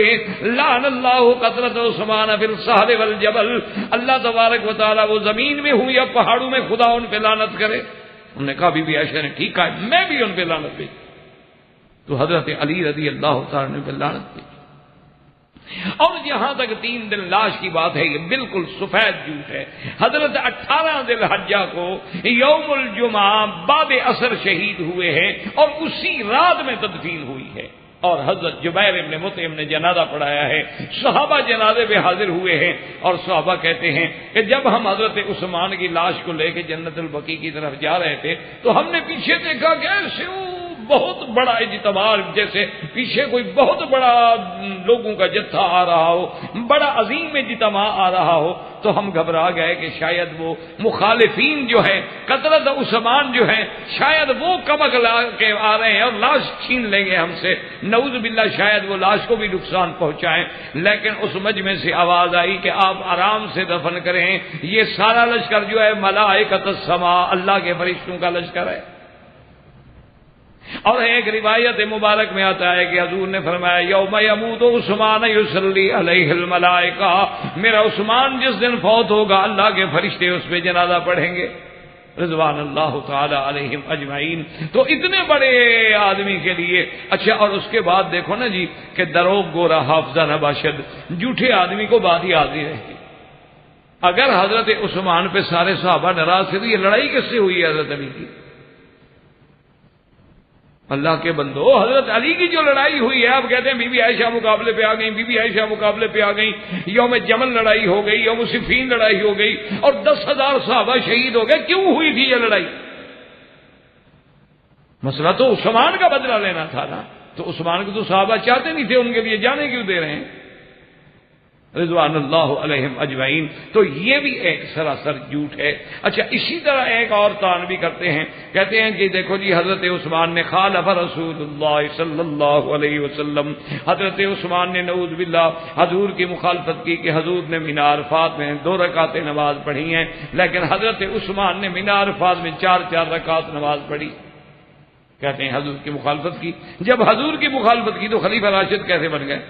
لعن اللہ قتلۃ عثمان فی السہل والجبل، اللہ تبارک و تعالی وہ زمین میں ہوں یا پہاڑوں میں خدا ان پہ لعنت کرے. انہوں نے کہا بی بی عائشہ نے ٹھیک کہا، میں بھی ان پہ لعنت بھیج. تو حضرت علی رضی اللہ تعالی عنہ پہ لعنت بھیج. اور یہاں تک 3 دن لاش کی بات ہے، یہ بالکل سفید جھوٹ ہے. حضرت 18 ذی الحجہ کو یوم الجمعہ بعد عصر شہید ہوئے ہیں اور اسی رات میں تدفین ہوئی ہے. اور حضرت جبیر ابن مطعم نے جنازہ پڑھایا ہے، صحابہ جنازے پہ حاضر ہوئے ہیں. اور صحابہ کہتے ہیں کہ جب ہم حضرت عثمان کی لاش کو لے کے جنت البقیع کی طرف جا رہے تھے تو ہم نے پیچھے دیکھا کہ ایسے بہت بڑا اجتماع، جیسے پیچھے کوئی بہت بڑا لوگوں کا جتھا آ رہا ہو، بڑا عظیم اجتماع آ رہا ہو. تو ہم گھبرا گئے کہ شاید وہ مخالفین جو ہیں قتلۃ عثمان جو ہیں شاید وہ کمک لا کے آ رہے ہیں اور لاش چھین لیں گے ہم سے، نعوذ باللہ شاید وہ لاش کو بھی نقصان پہنچائیں. لیکن اس مجمع سے آواز آئی کہ آپ آرام سے دفن کریں، یہ سارا لشکر جو ہے ملائکۃ السماء، اللہ کے فرشتوں کا لشکر ہے. اور ایک روایت مبارک میں آتا ہے کہ حضور نے فرمایا یوم یموت عثمان یصلی علیہ الملائکہ، میرا عثمان جس دن فوت ہوگا اللہ کے فرشتے اس پہ جنازہ پڑھیں گے رضوان اللہ تعالی علیہم اجمعین. تو اتنے بڑے آدمی کے لیے اچھا. اور اس کے بعد دیکھو نا جی کہ دروغ گورا حافظہ نباشد، جھوٹے آدمی کو بات ہی آتی رہتی. اگر حضرت عثمان پہ سارے صحابہ ناراض تھے تو یہ لڑائی کس سے ہوئی حضرت علی کی؟ اللہ کے بندو، حضرت علی کی جو لڑائی ہوئی ہے، آپ کہتے ہیں بی بی عائشہ مقابلے پہ آ گئی، بی بی عائشہ مقابلے پہ آ گئی، یوم جمل لڑائی ہو گئی، یوم صفین لڑائی ہو گئی اور 10,000 صحابہ شہید ہو گئے. کیوں ہوئی تھی یہ لڑائی؟ مسئلہ تو عثمان کا بدلہ لینا تھا نا. تو عثمان کو تو صحابہ چاہتے نہیں تھے، ان کے لیے جانے کیوں دے رہے ہیں رضوان اللہ علیہم اجمعین. تو یہ بھی ایک سراسر جھوٹ ہے. اچھا اسی طرح ایک اور تان بھی کرتے ہیں، کہتے ہیں کہ دیکھو جی حضرت عثمان نے خالف رسول اللہ صلی اللہ علیہ وسلم، حضرت عثمان نے نعوذ باللہ حضور کی مخالفت کی کہ حضور نے مینا عرفات میں 2 رکعتیں نماز پڑھی ہیں، لیکن حضرت عثمان نے مینا عرفات میں 4 رکعت نماز پڑھی. کہتے ہیں حضور کی مخالفت کی. جب حضور کی مخالفت کی تو خلیفہ راشد کیسے بن گئے؟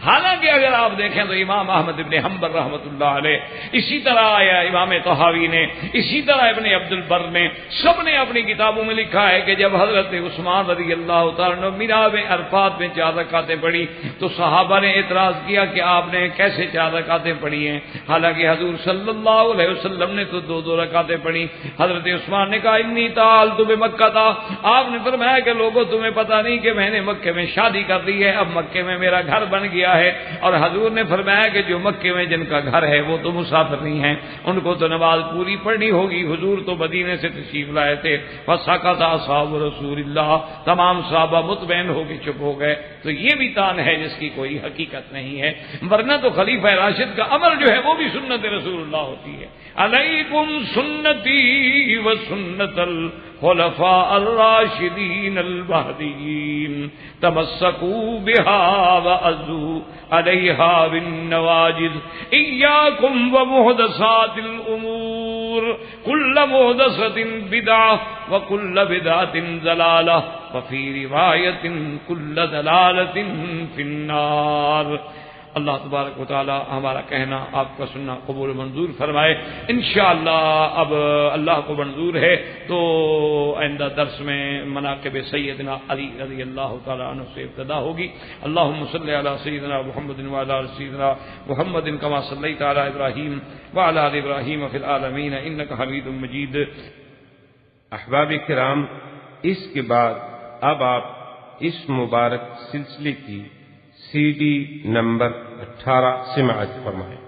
حالانکہ اگر آپ دیکھیں تو امام احمد ابن حنبل رحمۃ اللہ علیہ، اسی طرح آیا امام طحاوی نے، اسی طرح ابن عبد البر نے، سب نے اپنی کتابوں میں لکھا ہے کہ جب حضرت عثمان رضی اللہ تعالیٰ عنہ مینا میں عرفات میں 4 رکعتیں پڑھی تو صحابہ نے اعتراض کیا کہ آپ نے کیسے 4 رکعتیں پڑھی ہیں، حالانکہ حضور صلی اللہ علیہ وسلم نے تو 2 رکعتیں پڑھی. حضرت عثمان نے کہا انی تعالت بمکہ تھا، آپ نے فرمایا کہ لوگوں تمہیں پتہ نہیں کہ میں نے مکے میں شادی کر دی ہے، اب مکے میں میرا گھر بن گیا ہے. اور حضور نے فرمایا کہ جو مکے میں جن کا گھر ہے وہ تو مسافر نہیں ہیں، ان کو تو نماز پوری پڑھنی ہوگی. حضور تو مدینے سے تشریف لائے تھے. فسکت اصحاب رسول اللہ، تمام صحابہ مطمئن ہو کے چپ ہو گئے. تو یہ بھی تان ہے جس کی کوئی حقیقت نہیں ہے، ورنہ تو خلیفہ راشد کا عمل جو ہے وہ بھی سنت رسول اللہ ہوتی ہے. علیکم سنتی و سنت الخلفاء الراشدین المہدیین تمسکوا بها وعضوا علیہا بالنواجذ ایاکم ومحدثات الامور کل محدثۃ بدعہ وکل بدعۃ ضلالہ وفی روایۃ کل ضلالۃ فی النار. اللہ تبارک و تعالی ہمارا کہنا آپ کا سننا قبول منظور فرمائے. انشاءاللہ اب اللہ کو منظور ہے تو آئندہ درس میں مناقب سیدنا علی رضی اللہ تعالی عنہ سے ابتدا ہوگی. اللہم صلی علی سیدنا محمد وعلی آل سیدنا محمد کما صلیت علی ابراہیم وعلی آل ابراہیم فی العالمین انک حمید مجید. احباب کرام، اس کے بعد اب آپ اس مبارک سلسلے کی CD نمبر 18 سماعت فرمائیں۔